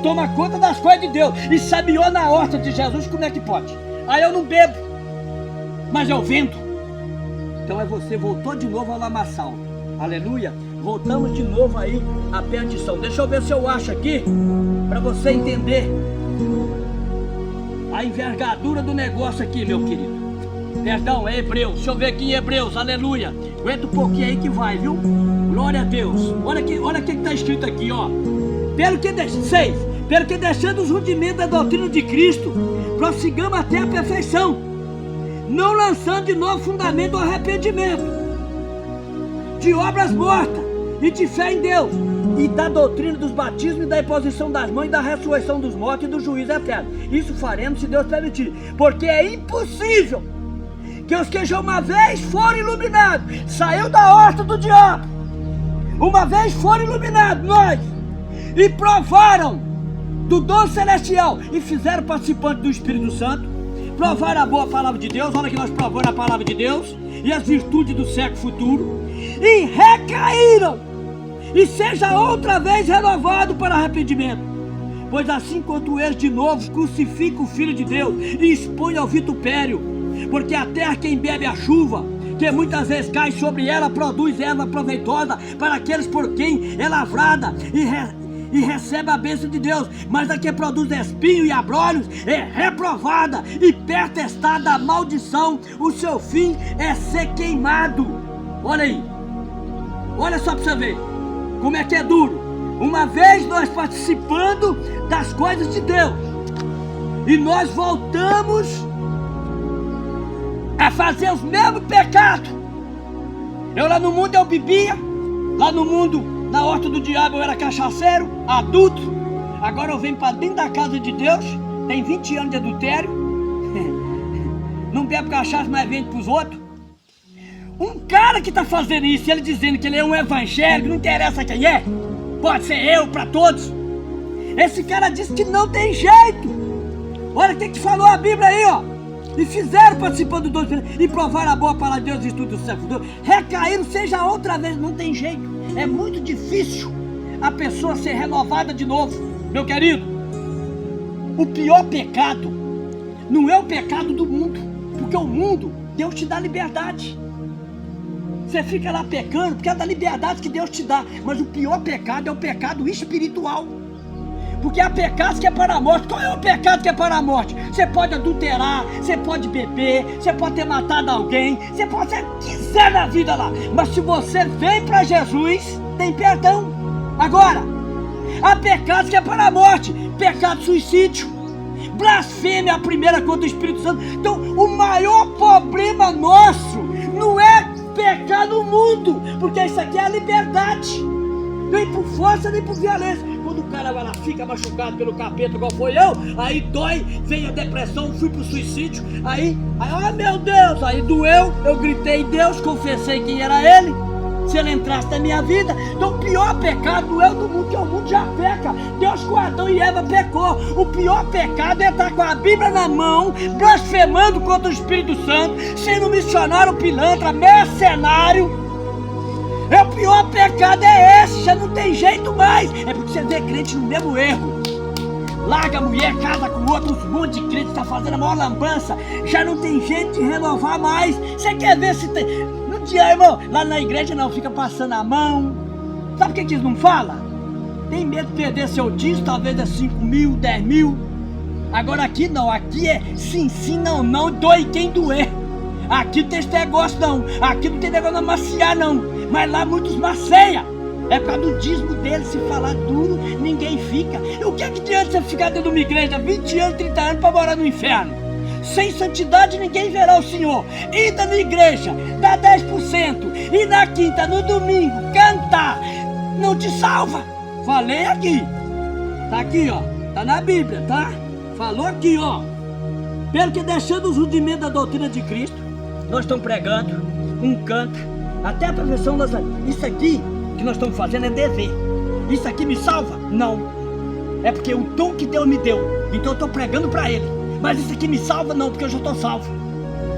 toma conta das coisas de Deus e sabiou na horta de Jesus, como é que pode? Aí eu não bebo, mas eu vendo. Então você voltou de novo ao lamaçal. Aleluia. Voltamos de novo aí à perdição. Deixa eu ver se eu acho aqui, para você entender a envergadura do negócio aqui, meu querido. Perdão, é Hebreus. Deixa eu ver aqui em Hebreus, aleluia. Aguenta um pouquinho aí que vai, viu? Glória a Deus. Olha o que está escrito aqui, ó. Pelo que deixando os rudimentos da doutrina de Cristo, prossigamos até a perfeição, não lançando de novo fundamento do arrependimento, de obras mortas e de fé em Deus, e da doutrina dos batismos e da imposição das mãos e da ressurreição dos mortos e do juízo eterno. Isso faremos se Deus permitir, porque é impossível que os que já uma vez foram iluminados, saiu da horta do diabo, uma vez foram iluminados, nós, e provaram do dom celestial e fizeram participante do Espírito Santo, provaram a boa palavra de Deus, olha que nós provamos a palavra de Deus e as virtudes do século futuro, e recaíram, e seja outra vez renovado para arrependimento. Pois assim quanto eles de novo crucificam o Filho de Deus e expõem ao vitupério, porque a terra quem bebe a chuva que muitas vezes cai sobre ela, produz erva proveitosa para aqueles por quem é lavrada e recebe a bênção de Deus, mas a que produz espinho e abrolhos é reprovada e pertestada a maldição, o seu fim é ser queimado. Olha aí, olha só para você ver como é que é duro. Uma vez nós participando das coisas de Deus e nós voltamos a fazer os mesmos pecados. Eu lá no mundo eu bebia, lá no mundo, na horta do diabo eu era cachaceiro, adulto. Agora eu venho para dentro da casa de Deus, tem 20 anos de adultério, não bebo cachaça, mas vende para os outros. Um cara que está fazendo isso, ele dizendo que ele é um evangélico, não interessa quem é, pode ser eu, para todos. Esse cara disse que não tem jeito. Olha o que falou a Bíblia aí, ó. E fizeram participando do dois e provaram a boa palavra de Deus e estudo do século. Recaíram, seja outra vez, não tem jeito. É muito difícil a pessoa ser renovada de novo. Meu querido, o pior pecado não é o pecado do mundo, porque o mundo, Deus te dá liberdade. Você fica lá pecando porque é da liberdade que Deus te dá. Mas o pior pecado é o pecado espiritual. Porque há pecados que é para a morte. Qual é o pecado que é para a morte? Você pode adulterar, você pode beber, você pode ter matado alguém, você pode ser o que quiser na vida lá. Mas se você vem para Jesus, tem perdão. Agora, há pecados que é para a morte. Pecado, suicídio, blasfêmia, a primeira contra o Espírito Santo. Então, o maior problema nosso não é pecar no mundo, porque isso aqui é a liberdade. Nem por força, nem por violência. Quando o cara vai lá, fica machucado pelo capeta, igual foi eu, aí dói, vem a depressão, fui pro suicídio, aí, oh meu Deus, aí doeu, eu gritei Deus, confessei quem era ele, se ele entrasse na minha vida. Então o pior pecado não é o do mundo, que o mundo já peca. Deus com Adão e Eva pecou. O pior pecado é estar com a Bíblia na mão, blasfemando contra o Espírito Santo, sendo missionário, pilantra, mercenário. O pior pecado é esse, já não tem jeito mais. É porque você vê crente no mesmo erro. Larga a mulher, casa com outro, um monte de crente está fazendo a maior lambança. Já não tem jeito de renovar mais. Você quer ver se tem... Não tinha, irmão, lá na igreja não, fica passando a mão. Sabe o que eles não falam? Tem medo de perder seu dízimo, talvez é 5 mil, 10 mil. Agora aqui não, aqui é sim, sim, não, não, doe quem doer. Aqui não tem esse negócio não, aqui não tem negócio de maciar não. Mas lá muitos maceiam. É por causa do dízimo dele, se falar duro, ninguém fica. E o que é que adianta você ficar dentro de uma igreja 20 anos, 30 anos para morar no inferno? Sem santidade ninguém verá o Senhor. Ida na igreja, dá 10%. E na quinta, no domingo, cantar, não te salva. Falei aqui. Tá aqui, ó. Tá na Bíblia, tá? Falou aqui, ó. Pelo que deixando os rudimentos da doutrina de Cristo, nós estamos pregando, um canta. Até a profissão, isso aqui que nós estamos fazendo é dever. Isso aqui me salva? Não. É porque o dom que Deus me deu, então eu estou pregando para Ele. Mas isso aqui me salva? Não, porque eu já estou salvo.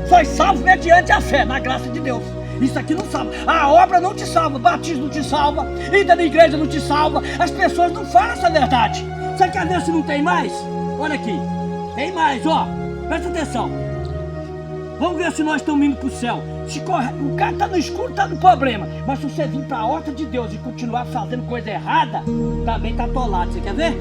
Só salvo mediante a fé, na graça de Deus. Isso aqui não salva. A obra não te salva, batismo não te salva, ida na igreja não te salva. As pessoas não falam essa verdade. Você quer ver se não tem mais? Olha aqui, tem mais, ó. Presta atenção. Vamos ver se nós estamos indo para o céu. Se o cara está no escuro, está no problema. Mas se você vir para a horta de Deus e continuar fazendo coisa errada, também está atolado. Você quer ver?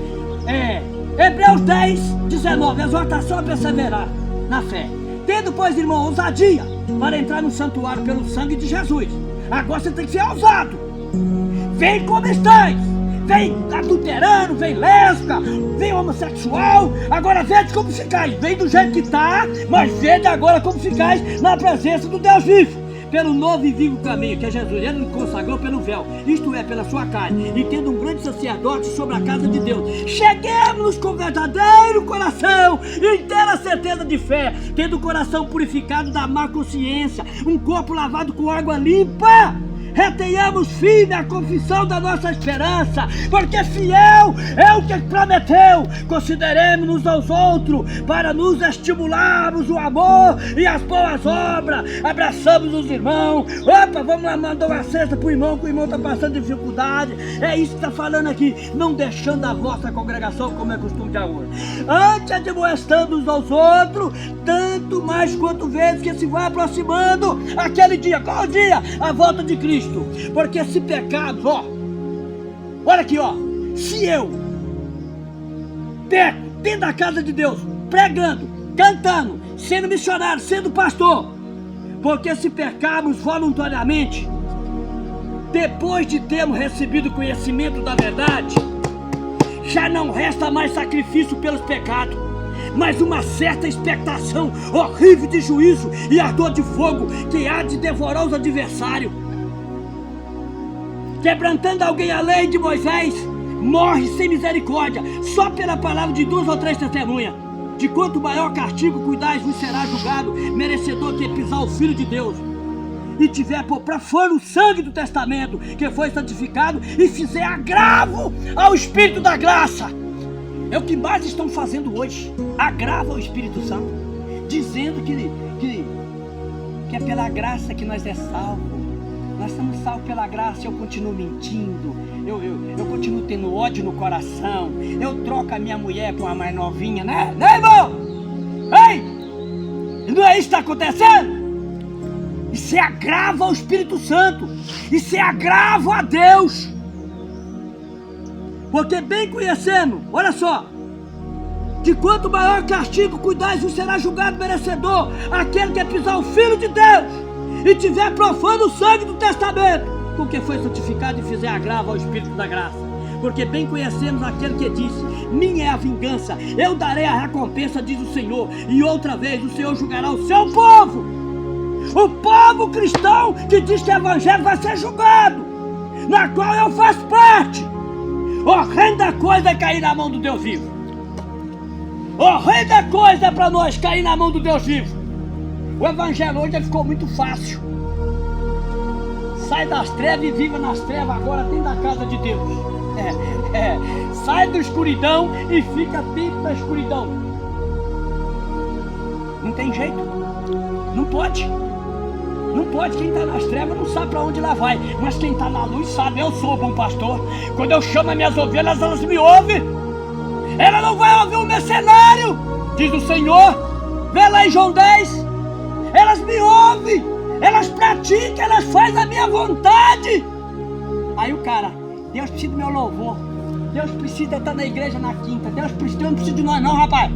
Hebreus 10, 19. Exortação a perseverar na fé. Tendo, pois, irmão, ousadia para entrar no santuário pelo sangue de Jesus. Agora você tem que ser ousado. Vem como estáis. Vem adulterando, vem lésbica, vem homossexual. Agora vede como ficais. Vem do jeito que está, mas vede agora como ficais na presença do Deus vivo. Pelo novo e vivo caminho que é Jesus, ele nos consagrou pelo véu, isto é, pela sua carne, e tendo um grande sacerdote sobre a casa de Deus, cheguemos com verdadeiro coração e inteira certeza de fé, tendo o coração purificado da má consciência, um corpo lavado com água limpa, retenhamos firme a confissão da nossa esperança, porque fiel é o que prometeu. Consideremos-nos aos outros para nos estimularmos o amor e as boas obras. Abraçamos os irmãos. Opa, vamos lá, mandar uma cesta pro irmão, que o irmão está passando dificuldade. É isso que está falando aqui, não deixando a vossa congregação como é costume de agora. Antes admoestando-nos aos outros, tanto mais quanto vezes que se vai aproximando aquele dia. Qual dia? A volta de Cristo. Porque se pecados, ó, olha aqui, ó, se eu peco dentro da casa de Deus, pregando, cantando, sendo missionário, sendo pastor, porque se pecarmos voluntariamente, depois de termos recebido o conhecimento da verdade, já não resta mais sacrifício pelos pecados, mas uma certa expectação horrível de juízo e ardor de fogo que há de devorar os adversários. Quebrantando alguém a lei de Moisés, morre sem misericórdia, só pela palavra de 2 ou 3 testemunhas. De quanto maior castigo cuidais, vos será julgado, merecedor que pisar o Filho de Deus, e tiver por profano o sangue do testamento, que foi santificado, e fizer agravo ao Espírito da graça. É o que mais estão fazendo hoje, agravo ao Espírito Santo, dizendo que é pela graça que nós é salvo. Nós somos salvos pela graça. Eu continuo mentindo, eu continuo tendo ódio no coração, eu troco a minha mulher por uma mais novinha, né irmão? Ei! Não é isso que está acontecendo? Isso é agravo ao Espírito Santo, isso é agravo a Deus. Porque bem conhecendo, olha só, de quanto maior castigo cuidais, vos será julgado merecedor aquele que pisar o Filho de Deus e tiver profano o sangue do testamento, com que foi santificado e fizer agravo ao Espírito da graça. Porque bem conhecemos aquele que disse: minha é a vingança, eu darei a recompensa, diz o Senhor. E outra vez o Senhor julgará o seu povo. O povo cristão que diz que o evangelho vai ser julgado, na qual eu faço parte. Horrenda coisa é cair na mão do Deus vivo. Horrenda coisa é para nós cair na mão do Deus vivo. O evangelho hoje ficou muito fácil. Sai das trevas e viva nas trevas agora dentro da casa de Deus. Sai da escuridão e fica dentro da escuridão. Não tem jeito. Não pode. Não pode. Quem está nas trevas não sabe para onde ela vai. Mas quem está na luz sabe. Eu sou o bom pastor. Quando eu chamo as minhas ovelhas, elas me ouvem. Ela não vai ouvir um mercenário, diz o Senhor. Vê lá em João 10. Elas me ouvem, elas praticam, elas fazem a minha vontade. Aí o cara: Deus precisa do meu louvor, Deus precisa estar na igreja na quinta, Deus não precisa de nós não, rapaz.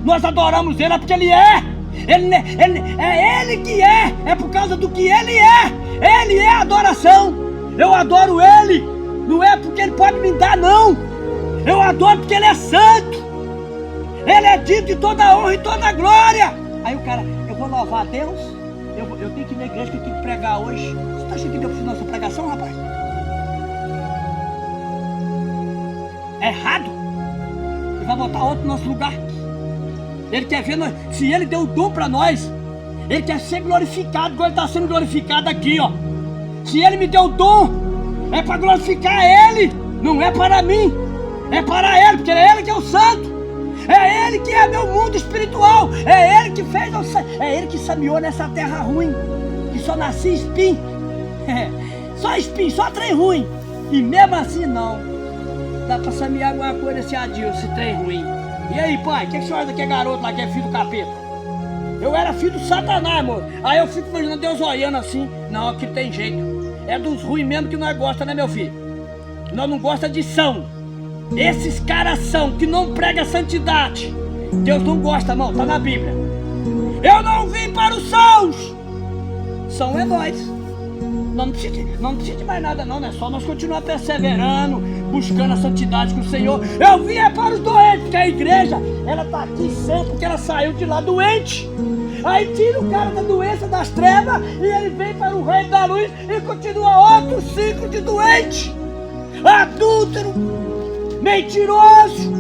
Nós adoramos Ele porque Ele é. É Ele que é por causa do que Ele é. Ele é a adoração. Eu adoro Ele, não é porque Ele pode me dar não. Eu adoro porque Ele é santo. Ele é digno de toda a honra e toda a glória. Aí o cara: eu vou louvar a Deus, eu tenho que ir na igreja, que eu tenho que pregar hoje. Você está achando que Deus precisa da nossa pregação, rapaz? É errado. Ele vai botar outro no nosso lugar. Ele quer ver nós. Se Ele deu o dom para nós, Ele quer ser glorificado, igual Ele está sendo glorificado aqui, ó. Se Ele me deu o dom, é para glorificar Ele, não é para mim, é para Ele, porque é Ele que é o santo. É Ele que é meu mundo espiritual. É Ele que fez, é Ele que semeou nessa terra ruim, que só nascia espinho. Só espinho, só trem ruim. E mesmo assim não dá pra semear alguma coisa esse adio, esse trem ruim. E aí, pai, o que o senhor acha que é garoto lá, que é filho do capeta? Eu era filho do Satanás, amor. Aí eu fico imaginando Deus olhando assim. Não, aqui tem jeito. É dos ruins mesmo que nós gostamos, né, meu filho? Nós não gostamos de são. Esses caras são que não pregam santidade. Deus não gosta, não, tá na Bíblia. Eu não vim para os sãos. São é nós. Não precisa de mais nada não, né? Só nós continuar perseverando, buscando a santidade com o Senhor. Eu vim é para os doentes, porque a igreja, ela tá aqui sempre porque ela saiu de lá doente. Aí tira o cara da doença, das trevas, e ele vem para o reino da luz e continua outro ciclo de doente. Adúltero, mentiroso,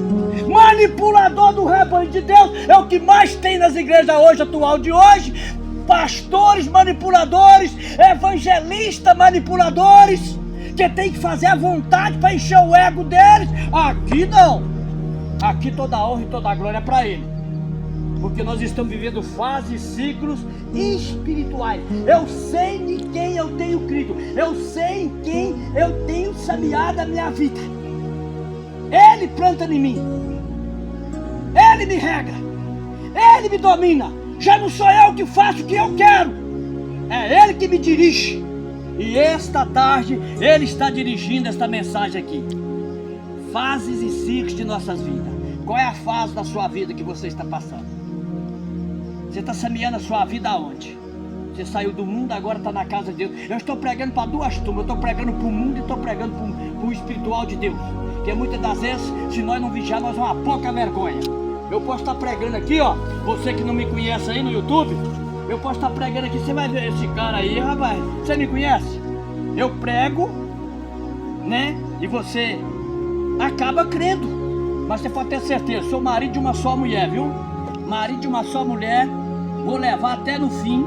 manipulador do rebanho de Deus. É o que mais tem nas igrejas hoje, atual de hoje. pastores manipuladores, evangelistas manipuladores, que tem que fazer a vontade para encher o ego deles. Aqui não. Aqui toda a honra e toda a glória é para Ele. Porque nós estamos vivendo fases, ciclos espirituais. Eu sei em quem eu tenho crido. Eu sei em quem eu tenho semeado a minha vida. Ele planta em mim. Ele me rega. Ele me domina. Já não sou eu que faço o que eu quero. É Ele que me dirige. E esta tarde Ele está dirigindo esta mensagem aqui. Fases e ciclos de nossas vidas. Qual é a fase da sua vida que você está passando? Você está semeando a sua vida aonde? Você saiu do mundo, agora está na casa de Deus. Eu estou pregando para duas turmas. Eu estou pregando para o mundo e estou pregando para o espiritual de Deus. Porque muitas das vezes, se nós não vigiar, nós vamos a pouca vergonha. Eu posso estar pregando aqui, ó. Você que não me conhece aí no YouTube, eu posso estar pregando aqui. Você vai ver esse cara aí, rapaz. Você me conhece? Eu prego, né? E você acaba crendo. Mas você pode ter certeza, sou marido de uma só mulher, viu? Marido de uma só mulher, vou levar até no fim,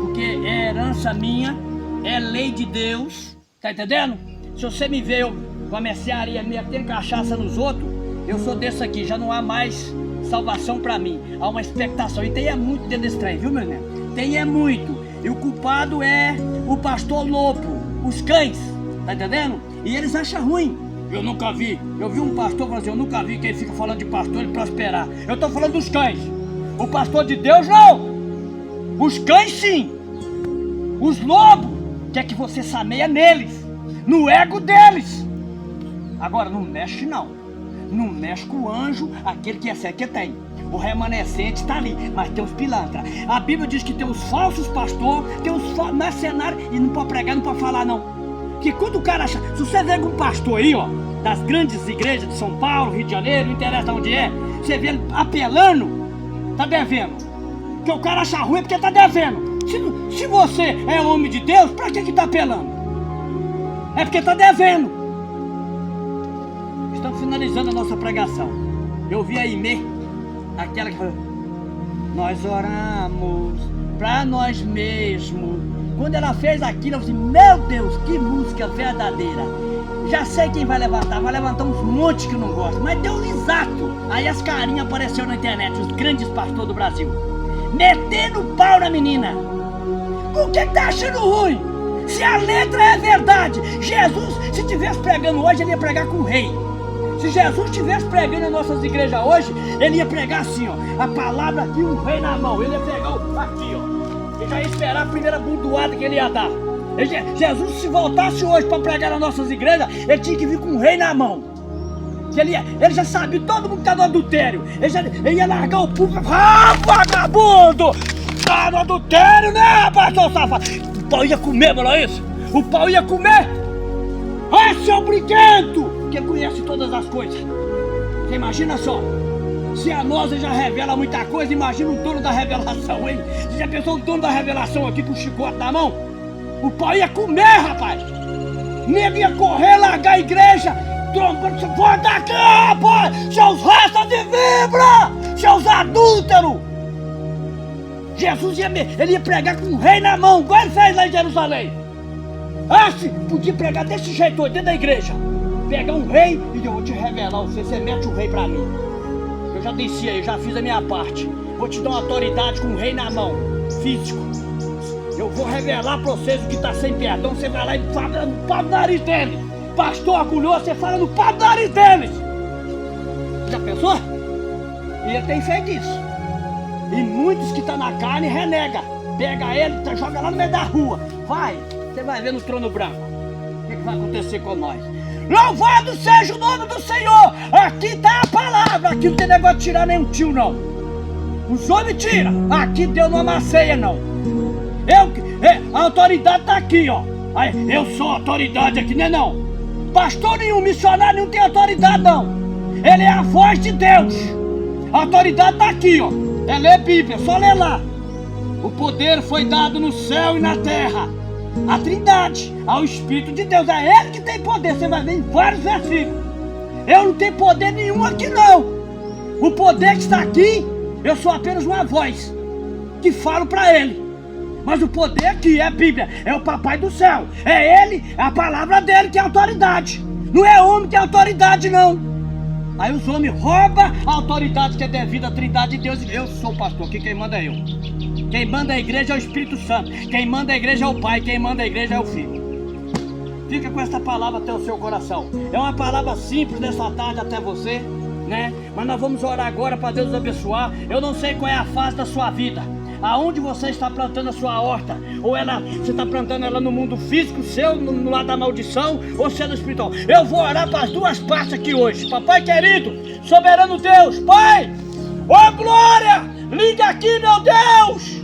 porque é herança minha, é lei de Deus, tá entendendo? Se você me vê eu com a mercearia metendo cachaça nos outros, eu sou desse aqui, já não há mais salvação pra mim, há uma expectação, e tem é muito dentro desse trem, viu meu irmão? Tem é muito, e o culpado é o pastor lobo, os cães, tá entendendo? E eles acham ruim. Eu nunca vi, eu vi um pastor falando assim, eu nunca vi quem fica falando de pastor e prosperar. Eu tô falando dos cães. O pastor de Deus não. Os cães sim. Os lobos, quer que você semeia neles, no ego deles. Agora não mexe não. Não mexe com o anjo, aquele que é certo que tem. O remanescente está ali, mas tem os pilantras. A Bíblia diz que tem os falsos pastores, tem os mercenários, e não pode pregar, não pode falar não. Que quando o cara acha, se você vê um pastor aí, ó, das grandes igrejas de São Paulo, Rio de Janeiro, não interessa onde é, você vê ele apelando, tá devendo. Que o cara acha ruim porque tá devendo. Se você é homem de Deus, pra que tá apelando? É porque tá devendo. Estamos finalizando a nossa pregação. Eu vi a Imê, aquela que falou, nós oramos pra nós mesmos. Quando ela fez aquilo, eu falei, meu Deus, que música verdadeira. Já sei quem vai levantar uns montes que não gostam, mas deu um exato. Aí as carinhas apareceram na internet, os grandes pastores do Brasil, metendo pau na menina. Por que tá achando ruim? Se a letra é verdade, Jesus, se estivesse pregando hoje, ele ia pregar com o rei. Se Jesus estivesse pregando em nossas igrejas hoje, ele ia pregar assim, ó, a palavra aqui, um rei na mão, ele ia pegar aqui, ó. Ele já ia esperar a primeira bundoada que ele ia dar. Jesus, se voltasse hoje para pregar nas nossas igrejas, ele tinha que vir com o rei na mão. Ele já sabia, todo mundo está no adultério. Ele ia largar o público. Ah, vagabundo! Tá no adultério, né, pastor safado? O pau ia comer, falou isso? O pau ia comer? Ah, seu brinquedo! Que conhece todas as coisas. Você imagina só. Se a nossa já revela muita coisa, imagina o dono da revelação, hein? Você já pensou o dono da revelação aqui com o chicote na mão? O pau ia comer, rapaz! Nego ia correr, largar a igreja, trombando, volta daqui, rapaz! Seus raças de vibra! Seus adúlteros! Jesus ia pregar com o rei na mão, igual ele fez lá em Jerusalém. Podia pregar desse jeito dentro da igreja. Pegar um rei e eu vou te revelar, você mete o rei pra mim. Eu já desci aí, eu já fiz a minha parte. Vou te dar uma autoridade com o rei na mão, físico. Eu vou revelar pra vocês o que tá sem perdão. Você vai lá e fala no pau do nariz dele. Pastor orgulhoso, você fala no pau do nariz deles. Já pensou? E ele tem feito isso. E muitos que estão na carne renega. Pega ele, joga lá no meio da rua. Vai, você vai ver no trono branco o que vai acontecer com nós. Louvado seja o nome do Senhor. Aqui tá a palavra. Aqui não tem negócio de tirar nenhum tio, não. Os homens tiram. Aqui Deus não amasseia, não. A autoridade tá aqui, ó. Aí, eu sou autoridade aqui, né não? Pastor nenhum, missionário nenhum tem autoridade, não. Ele é a voz de Deus. A autoridade tá aqui, ó. É ler Bíblia, só ler lá. O poder foi dado no céu e na terra. A Trindade, ao Espírito de Deus, é Ele que tem poder. Você vai ver em vários versículos. Eu não tenho poder nenhum aqui não. O poder que está aqui, eu sou apenas uma voz que falo para Ele. Mas o poder que é a Bíblia, é o papai do céu. É ele, é a palavra dele que é autoridade. Não é homem que é autoridade, não. Aí os homens roubam a autoridade que é devida à Trindade de Deus. Eu sou o pastor, aqui quem manda é eu. Quem manda a igreja é o Espírito Santo. Quem manda a igreja é o Pai. Quem manda a igreja é o Filho. Fica com essa palavra até o seu coração. É uma palavra simples nessa tarde até você, né? Mas nós vamos orar agora para Deus abençoar. Eu não sei qual é a fase da sua vida, aonde você está plantando a sua horta. Ou você está plantando ela no mundo físico seu, no lado da maldição, ou se é no espiritual. Eu vou orar para as duas partes aqui hoje. Papai querido, soberano Deus, Pai, ô glória, liga aqui, meu Deus.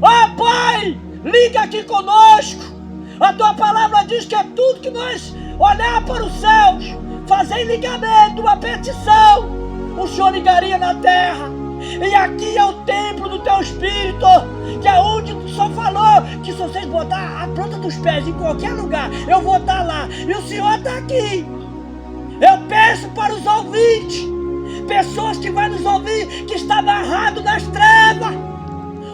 Ó Pai, liga aqui conosco. A tua palavra diz que é tudo que nós olhar para os céus, fazer ligamento, uma petição, o Senhor ligaria na terra. E aqui é o templo do teu Espírito, que é onde o Senhor falou que se vocês botar a planta dos pés em qualquer lugar, eu vou estar lá. E o Senhor está aqui. Eu peço para os ouvintes, pessoas que vão nos ouvir, que está amarrado nas trevas,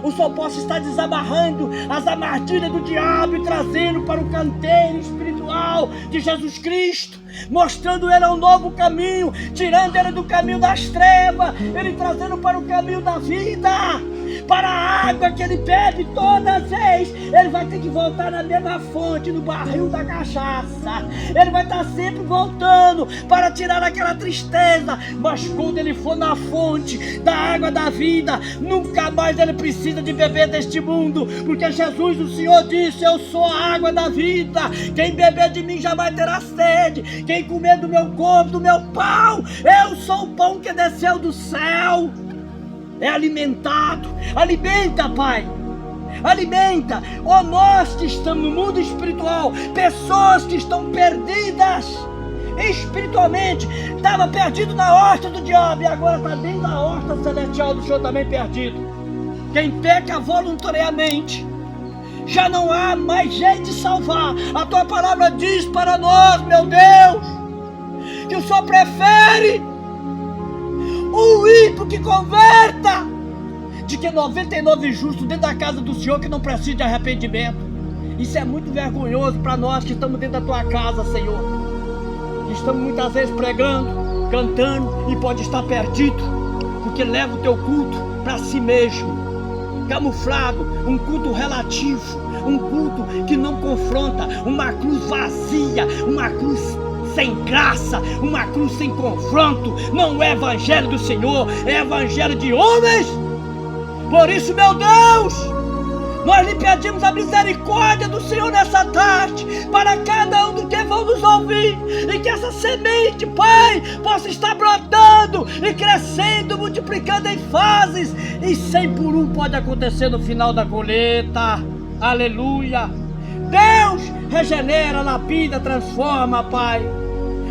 o Senhor possa estar desamarrando as armadilhas do diabo e trazendo para o canteiro espiritual de Jesus Cristo, mostrando ele um novo caminho, tirando ele do caminho das trevas, ele trazendo para o caminho da vida, para a água que ele bebe toda vez. Ele vai ter que voltar na mesma fonte, no barril da cachaça. Ele vai estar sempre voltando para tirar aquela tristeza, mas quando ele for na fonte da água da vida, nunca mais ele precisa de beber deste mundo, porque Jesus, o Senhor, disse: eu sou a água da vida, quem beber de mim jamais terá sede, quem comer do meu corpo, do meu pão, eu sou o pão que desceu do céu. É alimentado. Alimenta, Pai, alimenta. Ó, nós que estamos no mundo espiritual, pessoas que estão perdidas espiritualmente, estava perdido na horta do diabo e agora está dentro da horta celestial do Senhor também perdido. Quem peca voluntariamente, já não há mais jeito de salvar. A tua palavra diz para nós, meu Deus, que o Senhor prefere o ímpio que converta, de que 99 justos dentro da casa do Senhor que não precisa de arrependimento. Isso é muito vergonhoso para nós que estamos dentro da tua casa, Senhor, que estamos muitas vezes pregando, cantando e pode estar perdido, porque leva o teu culto para si mesmo, camuflado, um culto relativo, um culto que não confronta, uma cruz vazia, uma cruz sem graça, uma cruz sem confronto. Não é evangelho do Senhor, é evangelho de homens. Por isso, meu Deus, nós lhe pedimos a misericórdia do Senhor nessa tarde, para cada um do que vão nos ouvir, e que essa semente, Pai, possa estar brotando e crescendo, multiplicando em fases, e 100 por 1 pode acontecer no final da colheita. Aleluia. Deus regenera, lapida, transforma, Pai,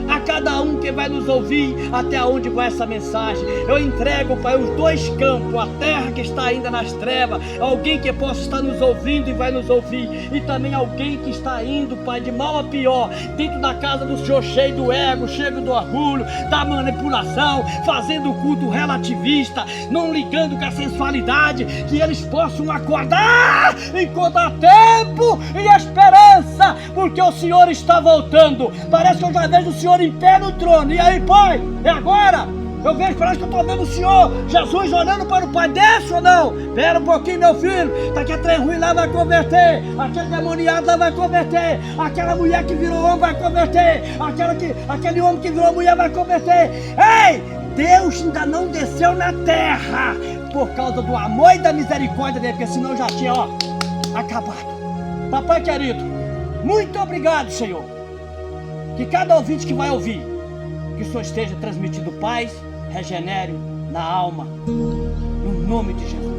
a cada um que vai nos ouvir, até onde vai essa mensagem. Eu entrego, Pai, os dois campos, a terra que está ainda nas trevas, alguém que possa estar nos ouvindo e vai nos ouvir, e também alguém que está indo, Pai, de mal a pior, dentro da casa do Senhor, cheio do ego, cheio do orgulho, da manipulação, fazendo culto relativista, não ligando com a sensualidade, que eles possam acordar enquanto há tempo e esperança, porque o Senhor está voltando. Parece que eu já vejo o Senhor em pé no trono. E aí, Pai, é agora? Eu vejo, parece que eu estou vendo o Senhor Jesus olhando para o Pai. Desce ou não? Espera um pouquinho, meu filho. Daqui a trem ruim lá vai converter, aquele demoniado lá vai converter, aquela mulher que virou homem vai converter, aquele homem que virou mulher vai converter. Ei, Deus ainda não desceu na terra por causa do amor e da misericórdia dele, porque senão já tinha, acabado. Papai querido, muito obrigado, Senhor. Que cada ouvinte que vai ouvir, que o Senhor esteja transmitindo paz, regenere na alma, no nome de Jesus.